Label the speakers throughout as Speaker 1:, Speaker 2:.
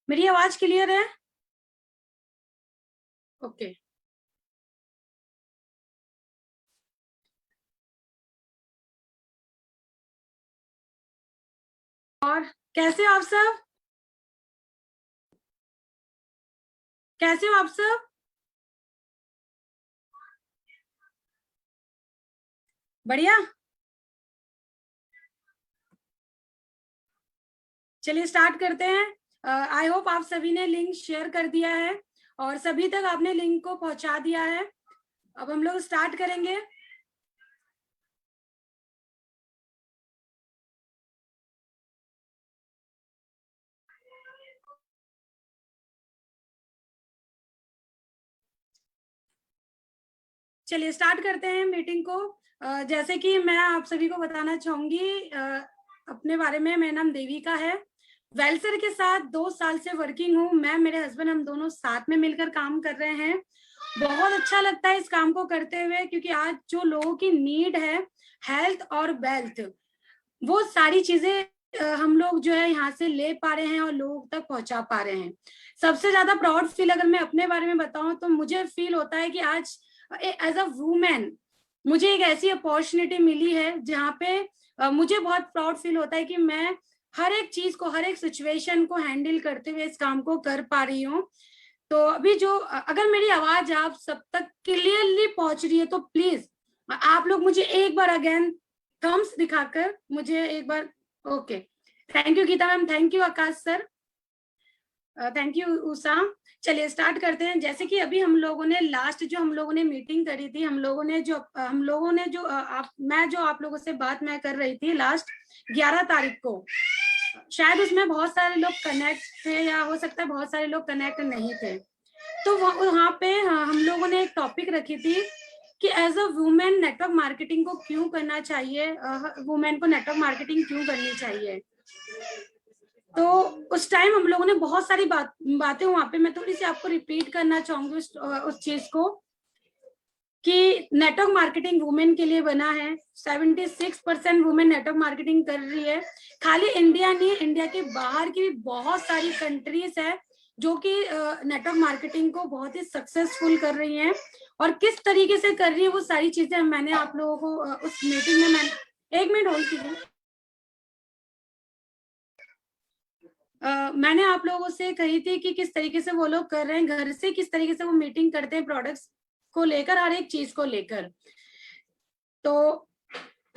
Speaker 1: मेरी आवाज क्लियर है? ओके। और कैसे हो आप सब? कैसे हो आप सब? बढ़िया। चलिए स्टार्ट करते हैं। आई होप आप सभी ने लिंक शेयर कर दिया है और सभी तक आपने लिंक को पहुंचा दिया है। अब हम लोग स्टार्ट करेंगे। चलिए स्टार्ट करते हैं मीटिंग को। जैसे कि मैं आप सभी को बताना चाहूंगी अपने बारे में। मेरा नाम देविका है। वेलसर के साथ 2 साल से वर्किंग हूँ। मैं, मेरे हस्बैंड, हम दोनों साथ में मिलकर काम कर रहे हैं। बहुत अच्छा लगता है इस काम को करते हुए, क्योंकि आज जो लोगों की नीड है, हेल्थ और वेल्थ, वो सारी चीजें हम लोग जो है यहाँ से ले पा रहे हैं और लोगों तक पहुंचा पा रहे हैं। सबसे ज्यादा प्राउड फील अगर मैं अपने बारे में बताऊं तो मुझे फील होता है कि आज एज अ वुमेन मुझे एक ऐसी अपॉर्चुनिटी मिली है जहाँ पे मुझे बहुत प्राउड फील होता है कि मैं हर एक चीज को, हर एक सिचुएशन को हैंडल करते हुए इस काम को कर पा रही हूँ। तो अभी जो अगर मेरी आवाज आप सब तक क्लियरली पहुंच रही है तो प्लीज आप लोग मुझे एक बार अगेन थम्स दिखाकर मुझे एक बार। Okay, thank you Geeta ma'am, thank you Akash sir, thank you Usha. चलिए स्टार्ट करते हैं। जैसे कि अभी हम लोगों ने लास्ट जो हम लोगों ने मीटिंग करी थी, हम लोगों ने जो आप लोगों से बात मैं कर रही थी लास्ट 11 तारीख को, शायद उसमें बहुत सारे लोग कनेक्ट थे या हो सकता है बहुत सारे लोग कनेक्ट नहीं थे। तो वहां पे हम लोगों ने एक टॉपिक रखी थी कि as a women network marketing को क्यों करना चाहिए, वुमेन को नेटवर्क मार्केटिंग क्यों करनी चाहिए। तो उस टाइम हम लोगों ने बहुत सारी बातें वहां पे, मैं थोड़ी सी आपको रिपीट करना चाहूंगी उस चीज को, कि नेटवर्क मार्केटिंग वुमेन के लिए बना है। 76% वुमेन नेटवर्क मार्केटिंग कर रही है। खाली इंडिया नहीं, इंडिया के बाहर की भी बहुत सारी कंट्रीज है जो कि नेटवर्क मार्केटिंग को बहुत ही सक्सेसफुल कर रही हैं। और किस तरीके से कर रही है वो सारी चीजें मैंने आप लोगों को उस मीटिंग में, मैं 1 मिनट होल्ड कीजिए। मैंने आप लोगों से कही थी कि किस तरीके से वो लोग कर रहे हैं घर से, किस तरीके से वो मीटिंग करते हैं प्रोडक्ट्स को लेकर, हर एक चीज को लेकर। तो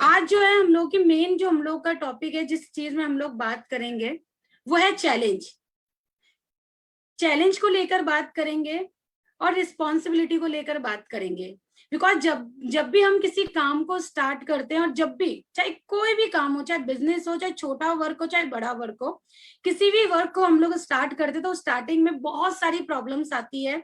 Speaker 1: आज जो है हम लोग की मेन जो हम लोग का टॉपिक है, जिस चीज में हम लोग बात करेंगे वो है चैलेंज। चैलेंज को लेकर बात करेंगे और रिस्पॉन्सिबिलिटी को लेकर बात करेंगे। बिकॉज जब जब भी हम किसी काम को स्टार्ट करते हैं, और जब भी चाहे कोई भी काम हो, चाहे बिजनेस हो, चाहे छोटा वर्क हो, चाहे बड़ा वर्क हो, किसी भी वर्क को हम लोग स्टार्ट करते हैं तो स्टार्टिंग में बहुत सारी प्रॉब्लम्स आती है।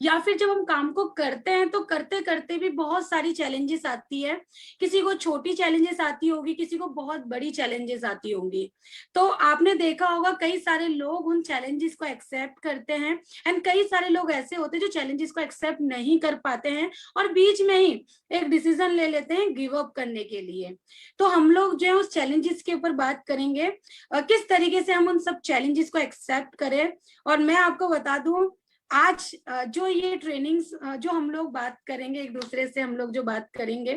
Speaker 1: या फिर जब हम काम को करते हैं तो करते करते भी बहुत सारी चैलेंजेस आती है। किसी को छोटी चैलेंजेस आती होगी, किसी को बहुत बड़ी चैलेंजेस आती होंगी। तो आपने देखा होगा कई सारे लोग उन चैलेंजेस को एक्सेप्ट करते हैं, एंड कई सारे लोग ऐसे होते हैं जो चैलेंजेस को एक्सेप्ट नहीं कर पाते हैं और बीच में ही एक डिसीजन ले लेते हैं गिव अप करने के लिए। तो हम लोग जो है उस चैलेंजेस के ऊपर बात करेंगे, किस तरीके से हम उन सब चैलेंजेस को एक्सेप्ट करें। और मैं आपको बता दूं, आज जो ये ट्रेनिंग्स जो हम लोग बात करेंगे, एक दूसरे से हम लोग जो बात करेंगे,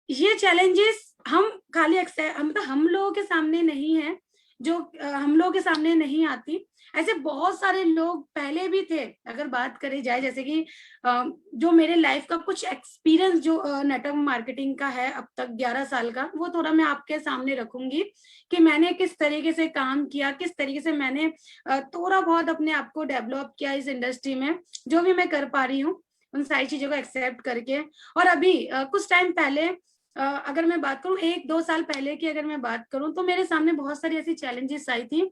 Speaker 1: ये चैलेंजेस हम खाली मतलब हम लोगों के सामने नहीं है, जो हम लोगों के सामने नहीं आती। ऐसे बहुत सारे लोग पहले भी थे। अगर बात करी जाए, जैसे कि जो मेरे लाइफ का कुछ एक्सपीरियंस जो नेटवर्क मार्केटिंग का है अब तक 11 साल का, वो थोड़ा मैं आपके सामने रखूंगी कि मैंने किस तरीके से काम किया, किस तरीके से मैंने थोड़ा बहुत अपने आप को डेवलप किया इस इंडस्ट्री में, जो भी मैं कर पा रही हूँ उन सारी चीजों को एक्सेप्ट करके। और अभी कुछ टाइम पहले अगर मैं बात करूं, 1-2 साल पहले की अगर मैं बात करूं, तो मेरे सामने बहुत सारी ऐसी चैलेंजेस आई थी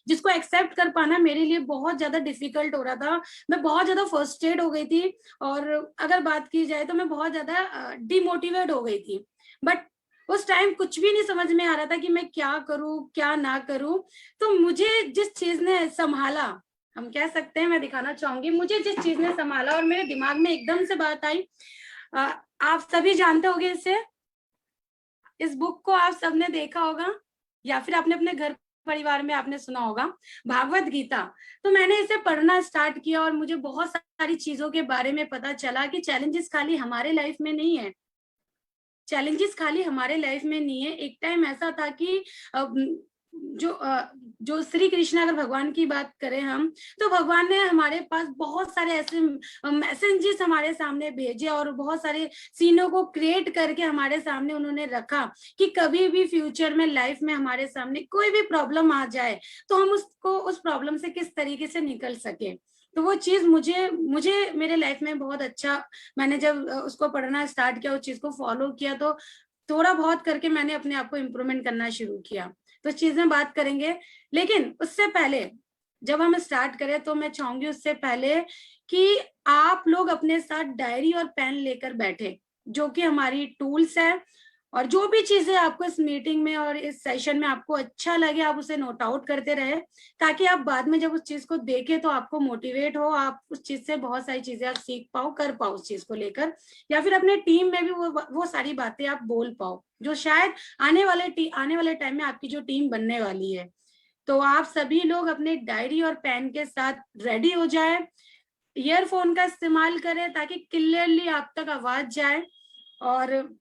Speaker 1: जिसको एक्सेप्ट कर पाना मेरे लिए बहुत ज्यादा डिफिकल्ट हो रहा था। मैं बहुत ज्यादा फ्रस्ट्रेट हो गई थी, और अगर बात की जाए तो मैं बहुत ज्यादा डिमोटिवेट हो गई थी। बट उस टाइम कुछ भी नहीं समझ में आ रहा था कि मैं क्या करूं क्या ना करूं। तो मुझे जिस चीज ने संभाला, हम कह सकते हैं, मैं दिखाना चाहूंगी, मुझे जिस चीज ने संभाला और मेरे दिमाग में एकदम से बात आई, आप सभी जानते होंगे इसे, इस बुक को आप सबने देखा होगा या फिर आपने अपने घर परिवार में आपने सुना होगा भागवत गीता। तो मैंने इसे पढ़ना स्टार्ट किया और मुझे बहुत सारी चीजों के बारे में पता चला कि चैलेंजेस खाली हमारे लाइफ में नहीं है, चैलेंजेस खाली हमारे लाइफ में नहीं है। एक टाइम ऐसा था कि जो श्री कृष्ण, अगर भगवान की बात करें हम, तो भगवान ने हमारे पास बहुत सारे ऐसे मैसेजेस हमारे सामने भेजे और बहुत सारे सीनों को क्रिएट करके हमारे सामने उन्होंने रखा कि कभी भी फ्यूचर में लाइफ में हमारे सामने कोई भी प्रॉब्लम आ जाए तो हम उसको उस प्रॉब्लम से किस तरीके से निकल सके। तो वो चीज मुझे मुझे मेरे लाइफ में बहुत अच्छा, मैंने जब उसको पढ़ना स्टार्ट किया, उस चीज को फॉलो किया, तो थोड़ा बहुत करके मैंने अपने आप को इम्प्रूवमेंट करना शुरू किया। तो चीजें बात करेंगे, लेकिन उससे पहले जब हम स्टार्ट करें तो मैं चाहूंगी उससे पहले कि आप लोग अपने साथ डायरी और पेन लेकर बैठे, जो कि हमारी टूल्स है, और जो भी चीजें आपको इस मीटिंग में और इस सेशन में आपको अच्छा लगे आप उसे नोट आउट करते रहे, ताकि आप बाद में जब उस चीज को देखें तो आपको मोटिवेट हो, आप उस चीज से बहुत सारी चीजें आप सीख पाओ, कर पाओ उस चीज को लेकर, या फिर अपने टीम में भी वो सारी बातें आप बोल पाओ जो शायद आने वाले टाइम में आपकी जो टीम बनने वाली है। तो आप सभी लोग अपने डायरी और पेन के साथ रेडी हो जाए, ईयरफोन का इस्तेमाल करें ताकि क्लियरली आप तक आवाज जाए। और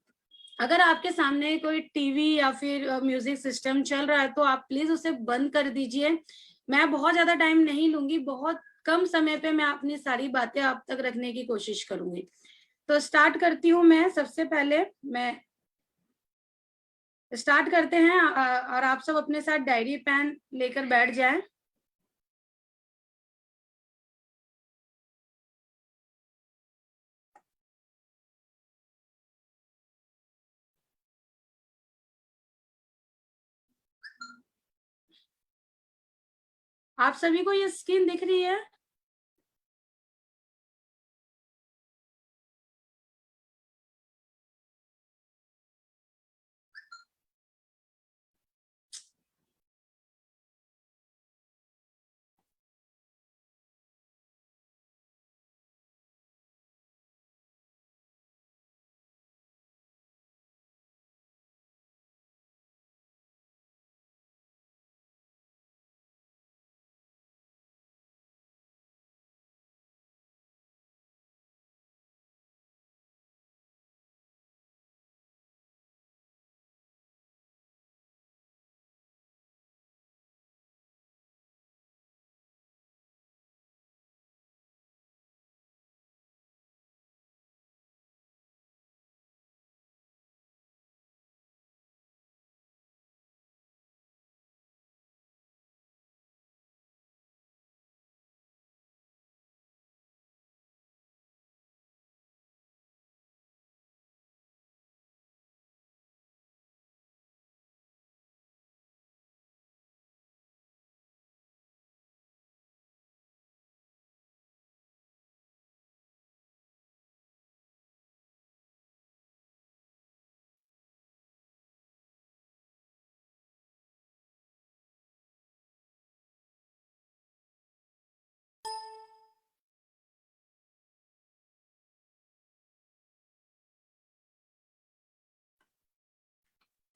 Speaker 1: अगर आपके सामने कोई टीवी या फिर म्यूजिक सिस्टम चल रहा है तो आप प्लीज उसे बंद कर दीजिए। मैं बहुत ज्यादा टाइम नहीं लूंगी, बहुत कम समय पे मैं अपनी सारी बातें आप तक रखने की कोशिश करूंगी। तो स्टार्ट करती हूँ मैं। सबसे पहले मैं स्टार्ट करते हैं, और आप सब अपने साथ डायरी पेन लेकर बैठ जाएं। आप सभी को ये स्क्रीन दिख रही है?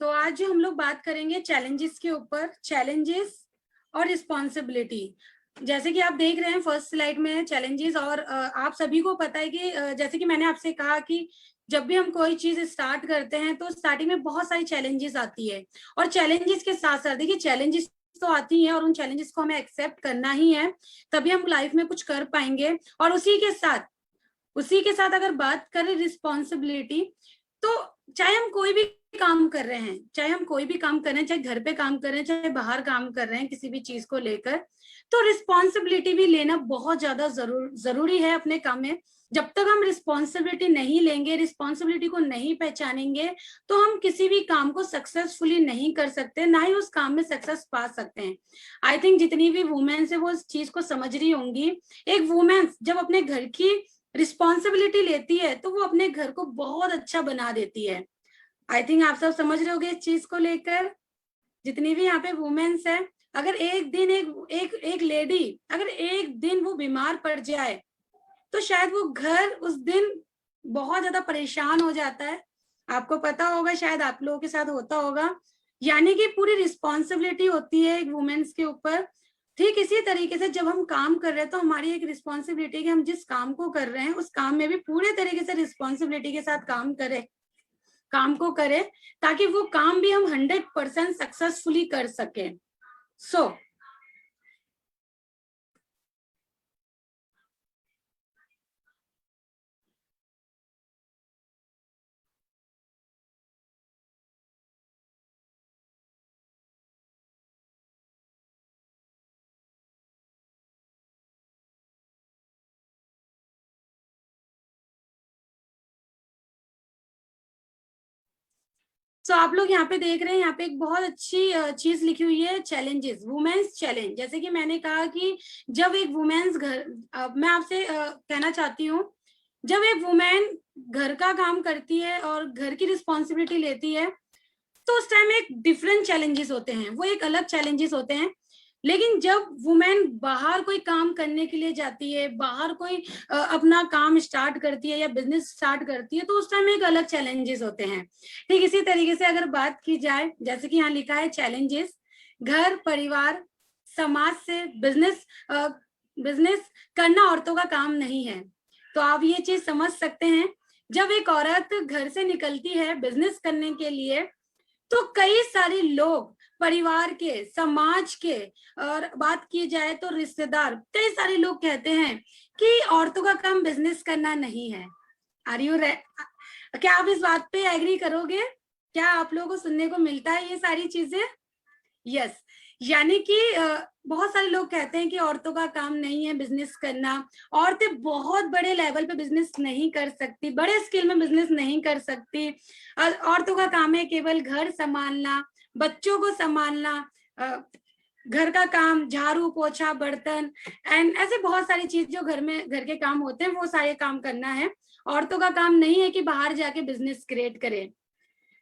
Speaker 1: तो आज जो हम लोग बात करेंगे चैलेंजेस के ऊपर, चैलेंजेस और रिस्पॉन्सिबिलिटी। जैसे कि आप देख रहे हैं फर्स्ट स्लाइड में चैलेंजेस, और आप सभी को पता है कि जैसे कि मैंने आपसे कहा कि जब भी हम कोई चीज स्टार्ट करते हैं तो स्टार्टिंग में बहुत सारी चैलेंजेस आती है, और चैलेंजेस के साथ साथ देखिए चैलेंजेस तो आती हैं और उन चैलेंजेस को हमें एक्सेप्ट करना ही है, तभी हम लाइफ में कुछ कर पाएंगे। और उसी के साथ अगर बात करें रिस्पॉन्सिबिलिटी, तो चाहे हम कोई भी काम कर रहे हैं, चाहे हम कोई भी काम कर रहे हैं, चाहे घर पे काम कर रहे हैं, चाहे बाहर काम कर रहे हैं किसी भी चीज को लेकर, तो रिस्पॉन्सिबिलिटी भी लेना बहुत ज्यादा जरूरी है अपने काम में। जब तक हम रिस्पॉन्सिबिलिटी नहीं लेंगे, रिस्पॉन्सिबिलिटी को नहीं पहचानेंगे, तो हम किसी भी काम को सक्सेसफुली नहीं कर सकते, ना ही उस काम में सक्सेस पा सकते हैं। आई थिंक जितनी भी वुमेन्स है वो इस चीज को समझ रही होंगी। एक वुमेन जब अपने घर की रिस्पॉन्सिबिलिटी लेती है तो वो अपने घर को बहुत अच्छा बना देती है। आई थिंक आप सब समझ रहे होंगे इस चीज को लेकर, जितनी भी यहाँ पे वुमेन्स है। अगर एक दिन एक लेडी अगर एक दिन वो बीमार पड़ जाए तो शायद वो घर उस दिन बहुत ज्यादा परेशान हो जाता है। आपको पता होगा, शायद आप लोगों के साथ होता होगा, यानी कि पूरी रिस्पॉन्सिबिलिटी होती है एक वुमेन्स के ऊपर। ठीक इसी तरीके से जब हम काम कर रहे हैं तो हमारी एक रिस्पॉन्सिबिलिटी है कि हम जिस काम को कर रहे हैं उस काम में भी पूरे तरीके से रिस्पॉन्सिबिलिटी के साथ काम को करें, ताकि वो काम भी हम 100% सक्सेसफुली कर सकें। सो आप लोग यहाँ पे देख रहे हैं, यहाँ पे एक बहुत अच्छी चीज लिखी हुई है, चैलेंजेस, वुमेन्स चैलेंज। जैसे कि मैंने कहा कि जब एक वुमेन्स मैं आपसे कहना चाहती हूँ, जब एक वुमेन घर का काम करती है और घर की रिस्पॉन्सिबिलिटी लेती है तो उस टाइम एक डिफरेंट चैलेंजेस होते हैं, वो एक अलग चैलेंजेस होते हैं। लेकिन जब वुमेन बाहर कोई काम करने के लिए जाती है, बाहर कोई अपना काम स्टार्ट करती है या बिजनेस स्टार्ट करती है, तो उस टाइम एक अलग चैलेंजेस होते हैं। ठीक इसी तरीके से अगर बात की जाए, जैसे कि यहाँ लिखा है चैलेंजेस, घर परिवार समाज से बिजनेस करना औरतों का काम नहीं है। तो आप ये चीज समझ सकते हैं, जब एक औरत घर से निकलती है बिजनेस करने के लिए तो कई सारे लोग, परिवार के, समाज के, और बात की जाए तो रिश्तेदार, कई सारे लोग कहते हैं कि औरतों का काम बिजनेस करना नहीं है। क्या आप इस बात पे एग्री करोगे? क्या आप लोगों को सुनने को मिलता है ये सारी चीजें? यस। यानी कि बहुत सारे लोग कहते हैं कि औरतों का काम नहीं है बिजनेस करना, औरतें बहुत बड़े लेवल पे बिजनेस नहीं कर सकती, बड़े स्केल में बिजनेस नहीं कर सकती, औरतों का काम है केवल घर संभालना, बच्चों को संभालना, घर का काम, झाड़ू पोछा बर्तन एंड ऐसे बहुत सारी चीज जो घर के काम होते हैं वो सारे काम करना है। औरतों का काम नहीं है कि बाहर जाके बिजनेस क्रिएट करे,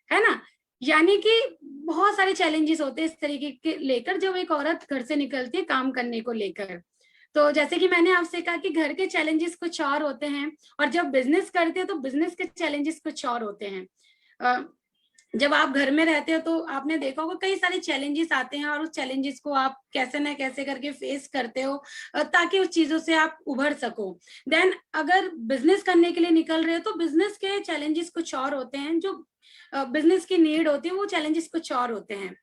Speaker 1: है ना। यानी कि बहुत सारे चैलेंजेस होते हैं इस तरीके के लेकर जब एक औरत घर से निकलती है काम करने को लेकर। तो जैसे कि मैंने आपसे कहा कि घर के चैलेंजेस कुछ और होते हैं और जब बिजनेस करते हैं तो बिजनेस के चैलेंजेस कुछ और होते हैं। जब आप घर में रहते हो तो आपने देखा होगा कई सारे चैलेंजेस आते हैं और उस चैलेंजेस को आप कैसे ना कैसे करके फेस करते हो ताकि उस चीजों से आप उभर सको। देन अगर बिजनेस करने के लिए निकल रहे हो तो बिजनेस के चैलेंजेस कुछ और होते हैं, जो बिजनेस की नीड होती है वो चैलेंजेस कुछ और होते हैं।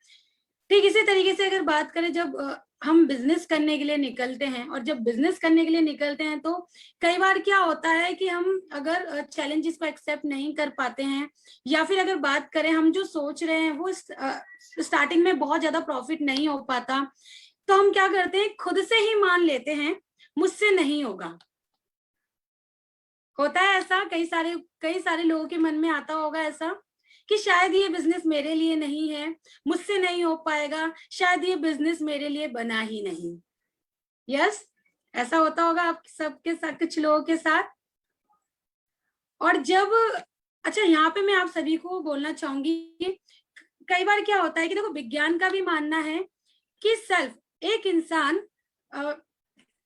Speaker 1: ठीक इसी तरीके से अगर बात करें, जब हम बिजनेस करने के लिए निकलते हैं और जब बिजनेस करने के लिए निकलते हैं तो कई बार क्या होता है कि हम अगर चैलेंजेस को एक्सेप्ट नहीं कर पाते हैं, या फिर अगर बात करें हम जो सोच रहे हैं वो स्टार्टिंग में बहुत ज्यादा प्रॉफिट नहीं हो पाता, तो हम क्या करते हैं, खुद से ही मान लेते हैं मुझसे नहीं होगा। होता है ऐसा, कई सारे लोगों के मन में आता होगा ऐसा कि शायद ये बिजनेस मेरे लिए नहीं है, मुझसे नहीं हो पाएगा, शायद ये बिजनेस मेरे लिए बना ही नहीं। यस, ऐसा होता होगा आप सबके साथ, कुछ लोगों के साथ। और जब अच्छा, यहाँ पे मैं आप सभी को बोलना चाहूंगी कि कई बार क्या होता है कि देखो, विज्ञान का भी मानना है कि एक इंसान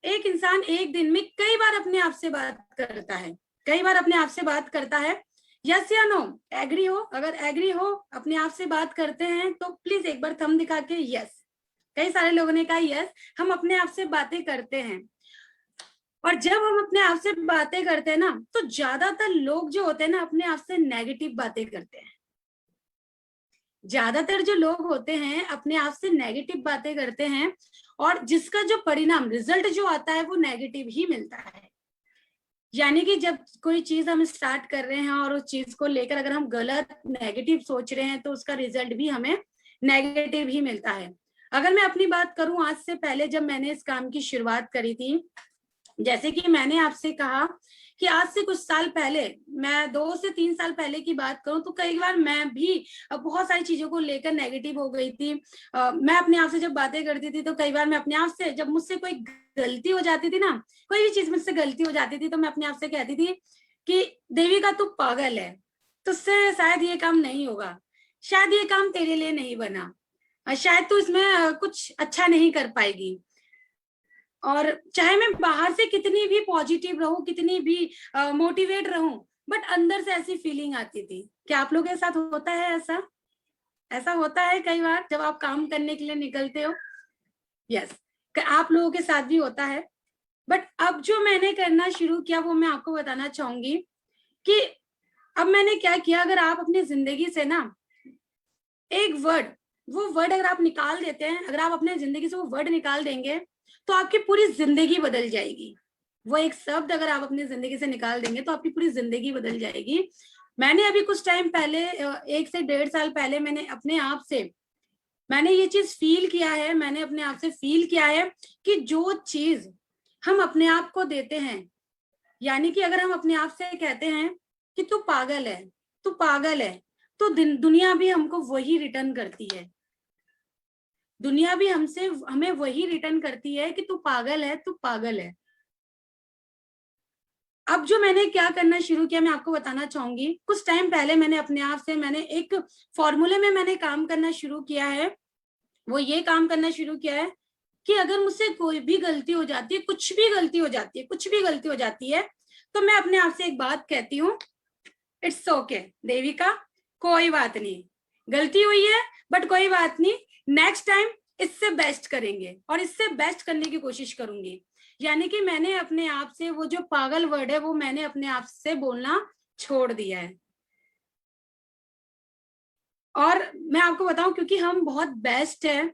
Speaker 1: एक इंसान एक दिन में कई बार अपने आप से बात करता है, कई बार अपने आप से बात करता है। यस या नो? एग्री हो? अगर एग्री हो, अपने आप से बात करते हैं तो प्लीज एक बार थंब दिखा के यस। कई सारे लोगों ने कहा यस, हम अपने आप से बातें करते हैं। और जब हम अपने आप से बातें करते हैं ना, तो ज्यादातर लोग जो होते हैं ना अपने आप से नेगेटिव बातें करते हैं। ज्यादातर जो लोग होते हैं अपने आप से नेगेटिव बातें करते हैं, और जिसका जो परिणाम, रिजल्ट जो आता है वो नेगेटिव ही मिलता है। यानी कि जब कोई चीज हम स्टार्ट कर रहे हैं और उस चीज को लेकर अगर हम गलत नेगेटिव सोच रहे हैं तो उसका रिजल्ट भी हमें नेगेटिव ही मिलता है। अगर मैं अपनी बात करूं, आज से पहले जब मैंने इस काम की शुरुआत करी थी, जैसे कि मैंने आपसे कहा कि आज से कुछ साल पहले, मैं 2 से 3 साल पहले की बात करूं, तो कई बार मैं भी बहुत सारी चीजों को लेकर नेगेटिव हो गई थी। मैं अपने आप से जब बातें करती थी तो कई बार मैं अपने आप से, जब मुझसे कोई गलती हो जाती थी ना, कोई भी चीज मुझसे गलती हो जाती थी, तो मैं अपने आप से कहती थी कि देविका तू पागल है, तुझसे शायद ये काम नहीं होगा, शायद ये काम तेरे लिए नहीं बना, शायद तू इसमें कुछ अच्छा नहीं कर पाएगी। और चाहे मैं बाहर से कितनी भी पॉजिटिव रहूं, कितनी भी मोटिवेट रहूं, बट अंदर से ऐसी फीलिंग आती थी। क्या आप लोगों के साथ होता है ऐसा? ऐसा होता है कई बार जब आप काम करने के लिए निकलते हो। यस, आप लोगों के साथ भी होता है। बट अब जो मैंने करना शुरू किया वो मैं आपको बताना चाहूंगी कि अब मैंने क्या किया, अगर आप अपनी जिंदगी से ना एक वर्ड, वो वर्ड अगर आप निकाल देते हैं, अगर आप अपने जिंदगी से वो वर्ड निकाल देंगे तो आपकी पूरी जिंदगी बदल जाएगी। वो एक शब्द अगर आप अपनी जिंदगी से निकाल देंगे तो आपकी पूरी जिंदगी बदल जाएगी। मैंने अभी कुछ टाइम पहले, 1 से 1.5 साल पहले, मैंने अपने आप से मैंने ये चीज फील किया है, मैंने अपने आप से फील किया है कि जो चीज हम अपने आप को देते हैं, यानी कि अगर हम अपने आप से कहते हैं कि तू पागल है, तू पागल है, तो दुनिया भी हमको वही रिटर्न करती है। दुनिया भी हमें वही रिटर्न करती है कि तू पागल है, तू पागल है। अब जो मैंने क्या करना शुरू किया मैं आपको बताना चाहूंगी। कुछ टाइम पहले मैंने अपने आप से मैंने एक फॉर्मूले में मैंने काम करना शुरू किया है। वो ये काम करना शुरू किया है कि अगर मुझसे कोई भी गलती हो जाती है, कुछ भी गलती हो जाती है, कुछ भी गलती हो जाती है, तो मैं अपने आप से एक बात कहती हूँ, इट्स ओके देविका, कोई बात नहीं, गलती हुई है बट कोई बात नहीं, नेक्स्ट टाइम इससे बेस्ट करेंगे और इससे बेस्ट करने की कोशिश करूंगी। यानी कि मैंने अपने आप से वो जो पागल वर्ड है वो मैंने अपने आप से बोलना छोड़ दिया है। और मैं आपको बताऊं, क्योंकि हम बहुत बेस्ट है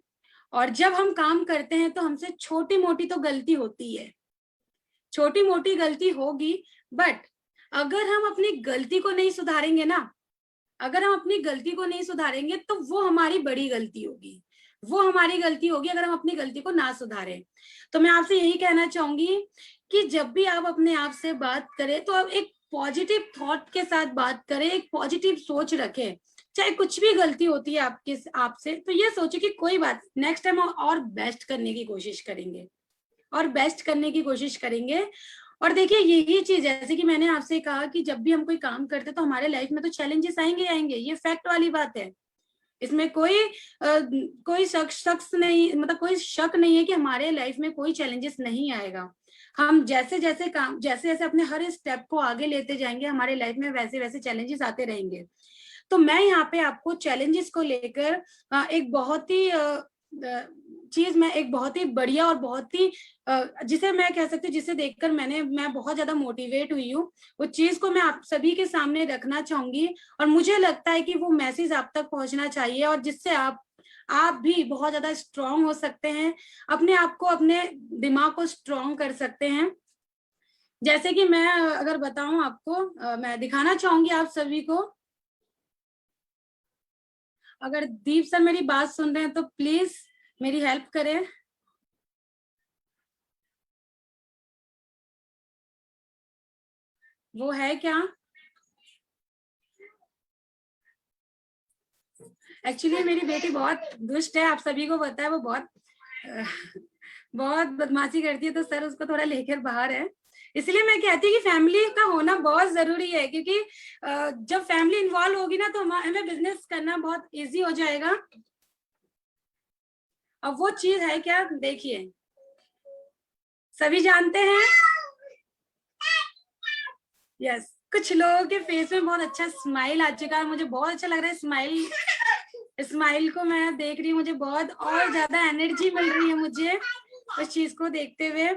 Speaker 1: और जब हम काम करते हैं तो हमसे छोटी मोटी तो गलती होती है, छोटी मोटी गलती होगी, बट अगर हम अपनी गलती को नहीं सुधारेंगे ना, अगर हम अपनी गलती को नहीं सुधारेंगे तो वो हमारी बड़ी गलती होगी, वो हमारी गलती होगी अगर हम अपनी गलती को ना सुधारें। तो मैं आपसे यही कहना चाहूंगी कि जब भी आप अपने आप से बात करें तो आप एक पॉजिटिव थॉट के साथ बात करें, एक पॉजिटिव सोच रखें। चाहे कुछ भी गलती होती है आपसे, तो ये सोचे कि कोई बात, नेक्स्ट टाइम और बेस्ट करने की कोशिश करेंगे, और बेस्ट करने की कोशिश करेंगे। और देखिए यही चीज, जैसे कि मैंने आपसे कहा कि जब भी हम कोई काम करते हैं तो हमारे लाइफ में तो चैलेंजेस आएंगे आएंगे, ये फैक्ट वाली बात है। इसमें कोई शख्स नहीं, मतलब कोई शक नहीं है कि हमारे लाइफ में कोई चैलेंजेस नहीं आएगा। हम जैसे जैसे काम, जैसे जैसे अपने हर स्टेप को आगे लेते जाएंगे हमारे लाइफ में वैसे वैसे चैलेंजेस आते रहेंगे। तो मैं यहाँ पे आपको चैलेंजेस को लेकर एक बहुत ही चीज, मैं एक बहुत ही बढ़िया और बहुत ही जिसे मैं कह सकती हूँ, जिसे देखकर मैं बहुत ज्यादा मोटिवेट हुई हूँ, उस चीज को मैं आप सभी के सामने रखना चाहूंगी। और मुझे लगता है कि वो मैसेज आप तक पहुंचना चाहिए और जिससे आप भी बहुत ज्यादा स्ट्रांग हो सकते हैं, अपने आप को, अपने दिमाग को स्ट्रांग कर सकते हैं। जैसे कि मैं अगर बताऊं आपको, मैं दिखाना चाहूंगी आप सभी को। अगर दीप सर मेरी बात सुन रहे हैं तो प्लीज मेरी हेल्प करें। वो है क्या, एक्चुअली मेरी बेटी बहुत दुष्ट है, आप सभी को पता है, वो बहुत बहुत बदमाशी करती है, तो सर उसको थोड़ा लेकर बाहर है। इसलिए मैं कहती हूँ कि फैमिली का होना बहुत जरूरी है, क्योंकि जब फैमिली इन्वॉल्व होगी ना तो हमें बिजनेस करना बहुत इजी हो जाएगा। अब वो चीज है क्या, देखिए, सभी जानते हैं। यस, कुछ लोगों के फेस में बहुत अच्छा स्माइल आ चुका है, मुझे बहुत अच्छा लग रहा है स्माइल, स्माइल को मैं देख रही हूँ, मुझे बहुत और ज्यादा एनर्जी मिल रही है मुझे उस चीज को देखते हुए।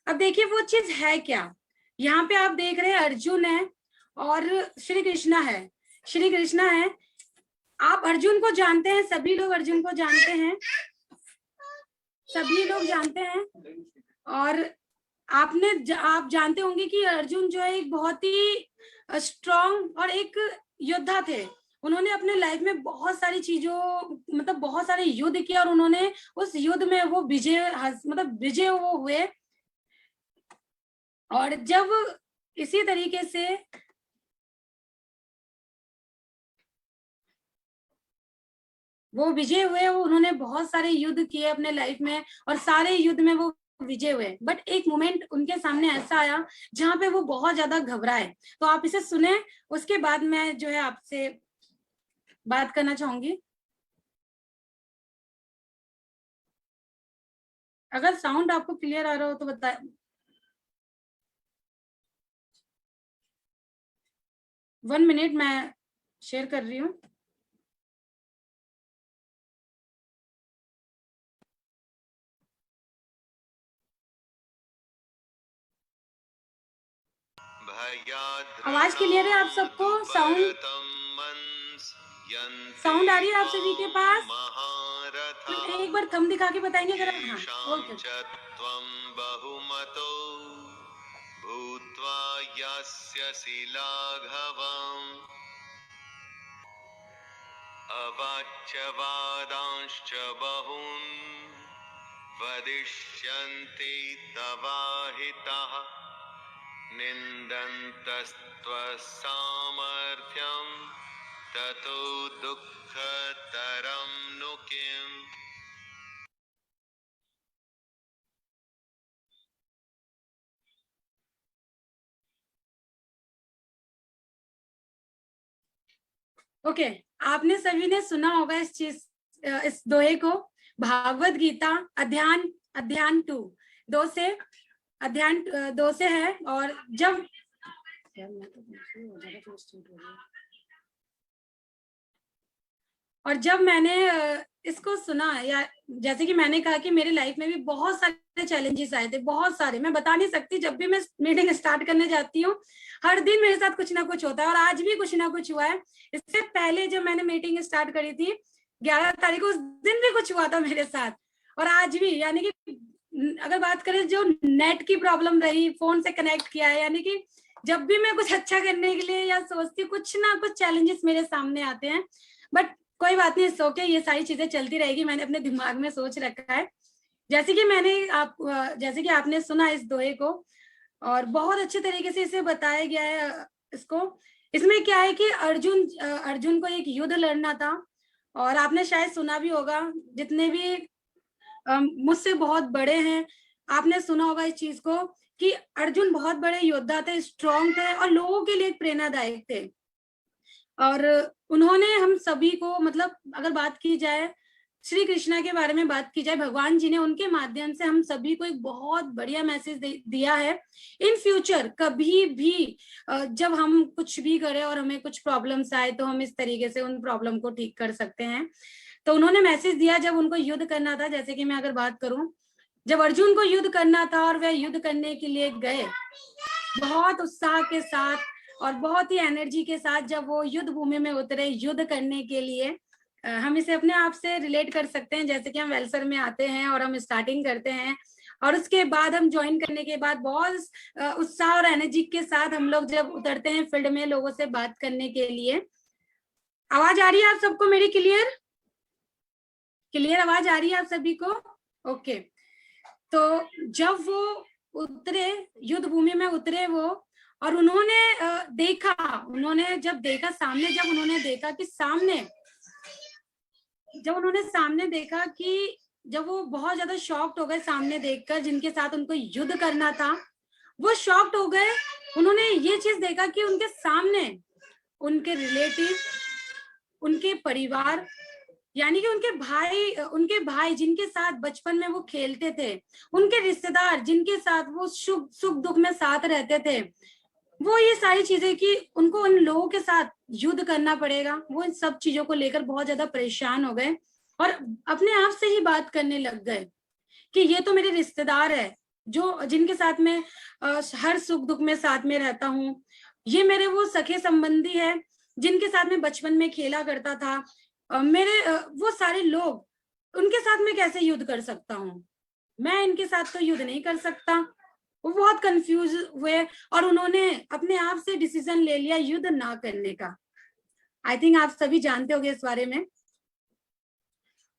Speaker 1: अब देखिए वो चीज है क्या, यहाँ पे आप देख रहे हैं अर्जुन है और श्री कृष्णा है, श्री कृष्णा है। आप अर्जुन को जानते हैं, सभी लोग अर्जुन को जानते हैं, सभी लोग जानते हैं। और आप जानते होंगे कि अर्जुन जो है एक बहुत ही स्ट्रॉन्ग और एक योद्धा थे। उन्होंने अपने लाइफ में बहुत सारी चीजों, मतलब बहुत सारे युद्ध किए और उन्होंने उस युद्ध में वो मतलब विजय वो हुए। और जब इसी तरीके से वो विजय हुए, वो उन्होंने बहुत सारे युद्ध किए अपने लाइफ में और सारे युद्ध में वो विजय हुए। बट एक मोमेंट उनके सामने ऐसा आया जहां पे वो बहुत ज्यादा घबराए। तो आप इसे सुने, उसके बाद मैं जो है आपसे बात करना चाहूंगी। अगर साउंड आपको क्लियर आ रहा हो तो बता। 1 मिनट मैं शेयर कर रही हूँ। आवाज क्लियर है आप सबको? साउंड साउंड आ रही है आप सभी के पास? एक बार थंब दिखा के बताएंगे अगर आप। हाँ, ओके।
Speaker 2: बहुमतो भूत्वा यास्यसि लाघवम् अवाच्यवादांश्च बहून् वदिष्यन्ति तवाहिताः निन्दन्तस्त्वसामर्थ्यं ततो दुःखतरं नु किम्।
Speaker 1: ओके, आपने सभी ने सुना होगा इस दोहे को। भागवत गीता अध्यान 2 से अध्यान 2 से है। और जब मैंने इसको सुना, या जैसे कि मैंने कहा कि मेरी लाइफ में भी बहुत सारे चैलेंजेस आए थे, बहुत सारे, मैं बता नहीं सकती। जब भी मैं मीटिंग स्टार्ट करने जाती हूँ, हर दिन मेरे साथ कुछ ना कुछ होता है, और आज भी कुछ ना कुछ हुआ है। इससे पहले जब मैंने मीटिंग स्टार्ट करी थी 11 तारीख को, उस दिन भी कुछ हुआ था मेरे साथ, और आज भी। यानी कि अगर बात करें, जो नेट की प्रॉब्लम रही, फोन से कनेक्ट किया है, यानी कि जब भी मैं कुछ अच्छा करने के लिए या सोचती, कुछ ना कुछ चैलेंजेस मेरे सामने आते हैं। बट कोई बात नहीं, सो के ये सारी चीजें चलती रहेगी, मैंने अपने दिमाग में सोच रखा है। जैसे कि आपने सुना इस दोहे को, और बहुत अच्छे तरीके से इसे बताया गया है इसको। इसमें क्या है कि अर्जुन को एक युद्ध लड़ना था, और आपने शायद सुना भी होगा, जितने भी मुझसे बहुत बड़े हैं, आपने सुना होगा इस चीज को, कि अर्जुन बहुत बड़े योद्धा थे, स्ट्रॉन्ग थे, और लोगों के लिए एक प्रेरणादायक थे। और उन्होंने हम सभी को, मतलब अगर बात की जाए श्री कृष्णा के बारे में बात की जाए, भगवान जी ने उनके माध्यम से हम सभी को एक बहुत बढ़िया मैसेज दिया है। इन फ्यूचर कभी भी जब हम कुछ भी करें और हमें कुछ प्रॉब्लम्स आए, तो हम इस तरीके से उन प्रॉब्लम को ठीक कर सकते हैं। तो उन्होंने मैसेज दिया जब उनको युद्ध करना था। जैसे कि मैं अगर बात करूं, जब अर्जुन को युद्ध करना था और वह युद्ध करने के लिए गए, बहुत उत्साह के साथ और बहुत ही एनर्जी के साथ, जब वो युद्ध भूमि में उतरे युद्ध करने के लिए, हम इसे अपने आप से रिलेट कर सकते हैं। जैसे कि हम वेलसर में आते हैं और हम स्टार्टिंग करते हैं, और उसके बाद हम ज्वाइन करने के बाद बहुत उत्साह और एनर्जी के साथ हम लोग जब उतरते हैं फील्ड में लोगों से बात करने के लिए। आवाज आ रही है आप सबको मेरी? क्लियर क्लियर आवाज आ रही है आप सभी को? ओके। तो जब वो उतरे, युद्ध भूमि में उतरे वो, और उन्होंने देखा, जब उन्होंने देखा कि सामने देखा कि जब वो बहुत ज्यादा शॉक्ड हो गए सामने देखकर, जिनके साथ उनको युद्ध करना था, वो शॉक्ड हो गए। उन्होंने ये चीज देखा कि उनके सामने उनके रिलेटिव, उनके परिवार, यानी कि उनके भाई जिनके साथ बचपन में वो खेलते थे, उनके रिश्तेदार जिनके साथ वो सुख दुख में साथ रहते थे, वो ये सारी चीजें कि उनको उन लोगों के साथ युद्ध करना पड़ेगा। वो इन सब चीजों को लेकर बहुत ज्यादा परेशान हो गए, और अपने आप से ही बात करने लग गए कि ये तो मेरे रिश्तेदार है, जो जिनके साथ में हर सुख दुख में साथ में रहता हूँ। ये मेरे वो सखे संबंधी है, जिनके साथ में बचपन में खेला करता था। वो सारे लोग, उनके साथ में कैसे युद्ध कर सकता हूँ? मैं इनके साथ तो युद्ध नहीं कर सकता। वो बहुत कंफ्यूज हुए, और उन्होंने अपने आप से डिसीजन ले लिया युद्ध ना करने का। आई थिंक आप सभी जानते होंगे इस बारे में।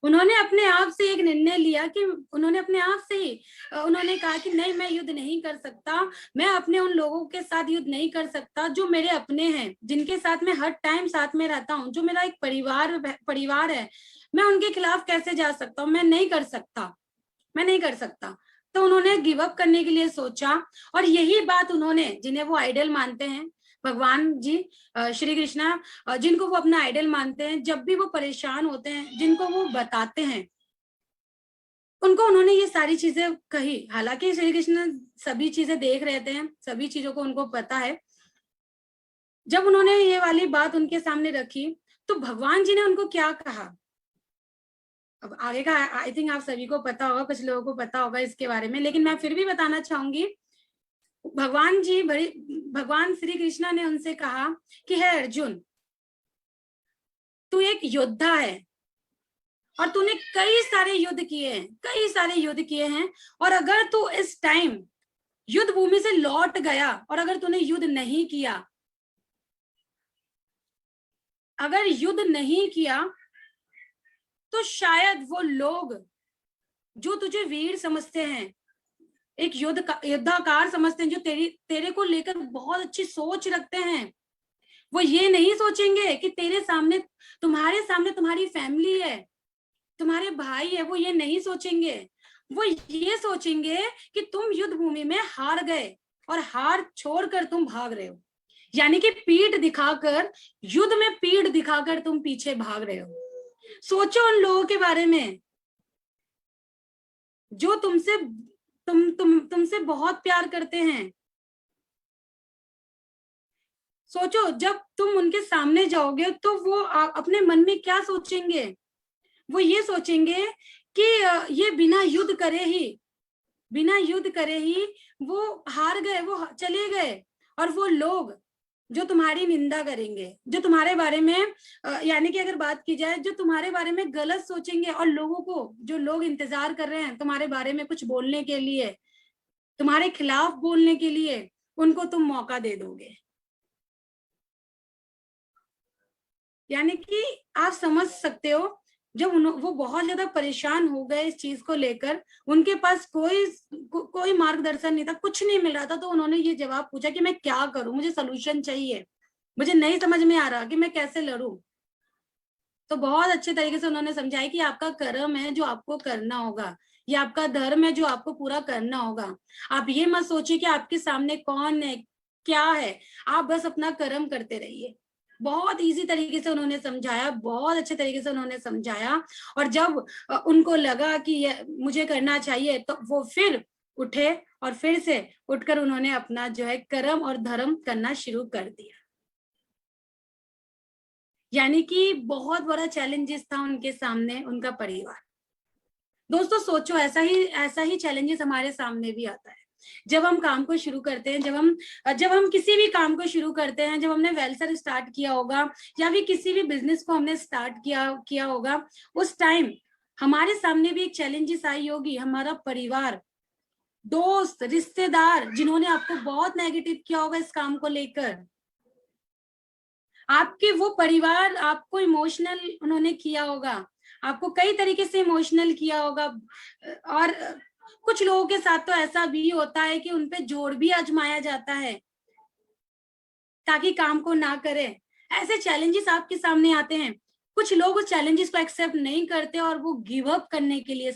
Speaker 1: उन्होंने अपने आप से एक निर्णय लिया कि उन्होंने अपने आप से ही उन्होंने कहा कि नहीं, मैं युद्ध नहीं कर सकता, मैं अपने उन लोगों के साथ युद्ध नहीं कर सकता जो मेरे अपने हैं, जिनके साथ मैं हर टाइम साथ में रहता हूँ, जो मेरा एक परिवार है। मैं उनके खिलाफ कैसे जा सकता हूँ? मैं नहीं कर सकता। तो उन्होंने गिव अप करने के लिए सोचा, और यही बात उन्होंने, जिन्हें वो आइडल मानते हैं, भगवान जी श्री कृष्णा, जिनको वो अपना आइडल मानते हैं, जब भी वो परेशान होते हैं, जिनको वो बताते हैं, उनको उन्होंने ये सारी चीजें कही। हालांकि श्री कृष्ण सभी चीजें देख रहे थे, सभी चीजों को उनको पता है। जब उन्होंने ये वाली बात उनके सामने रखी, तो भगवान जी ने उनको क्या कहा, अब आगे का आई थिंक आप सभी को पता होगा, कुछ लोगों को पता होगा इसके बारे में, लेकिन मैं फिर भी बताना चाहूंगी। भगवान श्री कृष्णा ने उनसे कहा कि हे अर्जुन, तू एक योद्धा है और तूने कई सारे युद्ध किए हैं, और अगर तू इस टाइम युद्ध भूमि से लौट गया और अगर तूने युद्ध नहीं किया, तो शायद वो लोग जो तुझे वीर समझते हैं, एक योद्धाकार समझते हैं, जो तेरे को लेकर बहुत अच्छी सोच रखते हैं, वो ये नहीं सोचेंगे कि तुम्हारे सामने तुम्हारी फैमिली है, तुम्हारे भाई है, वो ये नहीं सोचेंगे। वो ये सोचेंगे कि तुम युद्ध भूमि में हार गए और हार छोड़कर तुम भाग रहे हो, यानी कि युद्ध में पीठ दिखाकर तुम पीछे भाग रहे हो। सोचो उन लोगों के बारे में जो तुमसे बहुत प्यार करते हैं। सोचो जब तुम उनके सामने जाओगे तो वो अपने मन में क्या सोचेंगे? वो ये सोचेंगे कि ये बिना युद्ध करे ही वो हार गए, वो चले गए, और वो लोग जो तुम्हारी निंदा करेंगे, जो तुम्हारे बारे में यानी कि अगर बात की जाए, जो तुम्हारे बारे में गलत सोचेंगे, और जो लोग इंतजार कर रहे हैं तुम्हारे बारे में कुछ बोलने के लिए, तुम्हारे खिलाफ बोलने के लिए, उनको तुम मौका दे दोगे। यानी कि आप समझ सकते हो, जब वो बहुत ज्यादा परेशान हो गए इस चीज को लेकर, उनके पास कोई मार्गदर्शन नहीं था, कुछ नहीं मिल रहा था, तो उन्होंने ये जवाब पूछा कि मैं क्या करूं, मुझे सलूशन चाहिए, मुझे नहीं समझ में आ रहा कि मैं कैसे लड़ूं। तो बहुत अच्छे तरीके से उन्होंने समझाया कि आपका कर्म है जो आपको करना होगा, ये आपका धर्म है जो आपको पूरा करना होगा। आप ये मत सोचिए कि आपके सामने कौन है, क्या है, आप बस अपना कर्म करते रहिए। बहुत इजी तरीके से उन्होंने समझाया, बहुत अच्छे तरीके से उन्होंने समझाया। और जब उनको लगा कि ये मुझे करना चाहिए, तो वो फिर उठे और फिर से उठकर उन्होंने अपना जो है कर्म और धर्म करना शुरू कर दिया। यानी कि बहुत बड़ा चैलेंजेस था उनके सामने, उनका परिवार। दोस्तों सोचो, ऐसा ही चैलेंजेस हमारे सामने भी आता है जब हम काम को शुरू करते हैं, जब हम किसी भी काम को शुरू करते हैं, जब हमने वेलसेयर स्टार्ट किया होगा या फिर किसी भी बिजनेस को हमने स्टार्ट किया होगा, उस टाइम हमारे सामने भी एक चैलेंजेस आई होगी। हमारा परिवार, दोस्त, रिश्तेदार, जिन्होंने आपको बहुत नेगेटिव किया होगा इस काम को लेकर, आपके वो परिवार आपको इमोशनल उन्होंने किया होगा, आपको कई तरीके से इमोशनल किया होगा। और कुछ लोगों के साथ तो ऐसा भी होता है कि उनपे जोर भी आजमाया जाता है ताकि काम को ना करें। ऐसे चैलेंजेस आपके सामने आते हैं, कुछ लोग उस चैलेंजेस को एक्सेप्ट नहीं करते और वो गिव अप करने के लिए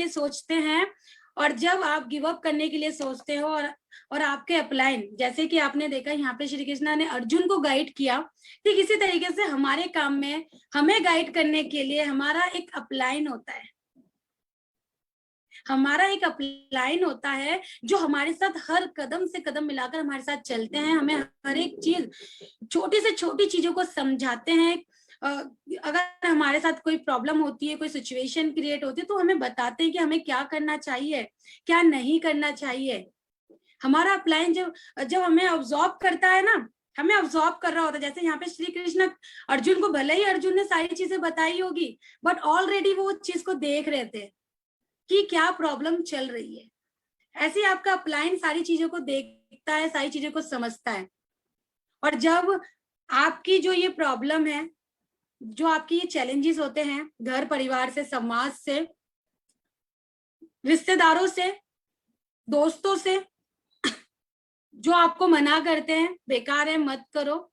Speaker 1: सोचते हैं। और जब आप गिव अप करने के लिए सोचते हो और आपके अपलाइन, जैसे कि आपने देखा यहाँ पे श्री कृष्णा ने अर्जुन को गाइड किया, कि किसी तरीके से हमारे काम में हमें गाइड करने के लिए हमारा एक अपलाइन होता है, जो हमारे साथ हर कदम से कदम मिलाकर हमारे साथ चलते हैं, हमें हर एक चीज, छोटी से छोटी चीजों को समझाते हैं। अगर हमारे साथ कोई प्रॉब्लम होती है, कोई सिचुएशन क्रिएट होती है, तो हमें बताते हैं कि हमें क्या करना चाहिए, क्या नहीं करना चाहिए। हमारा अपलाइन जब हमें ऑब्जॉर्व करता है ना, हमें ऑब्जॉर्व कर रहा होता है। जैसे यहाँ पे श्री कृष्ण अर्जुन को, भले ही अर्जुन ने सारी चीजें बताई होगी, बट ऑलरेडी वो चीज को देख रहे थे कि क्या प्रॉब्लम चल रही है। ऐसे आपका अपलाइन सारी चीजों को देखता है, सारी चीजों को समझता है। और जब आपकी जो ये प्रॉब्लम है, जो आपकी ये चैलेंजेस होते हैं, घर परिवार से, समाज से, रिश्तेदारों से, दोस्तों से, जो आपको मना करते हैं बेकार है मत करो,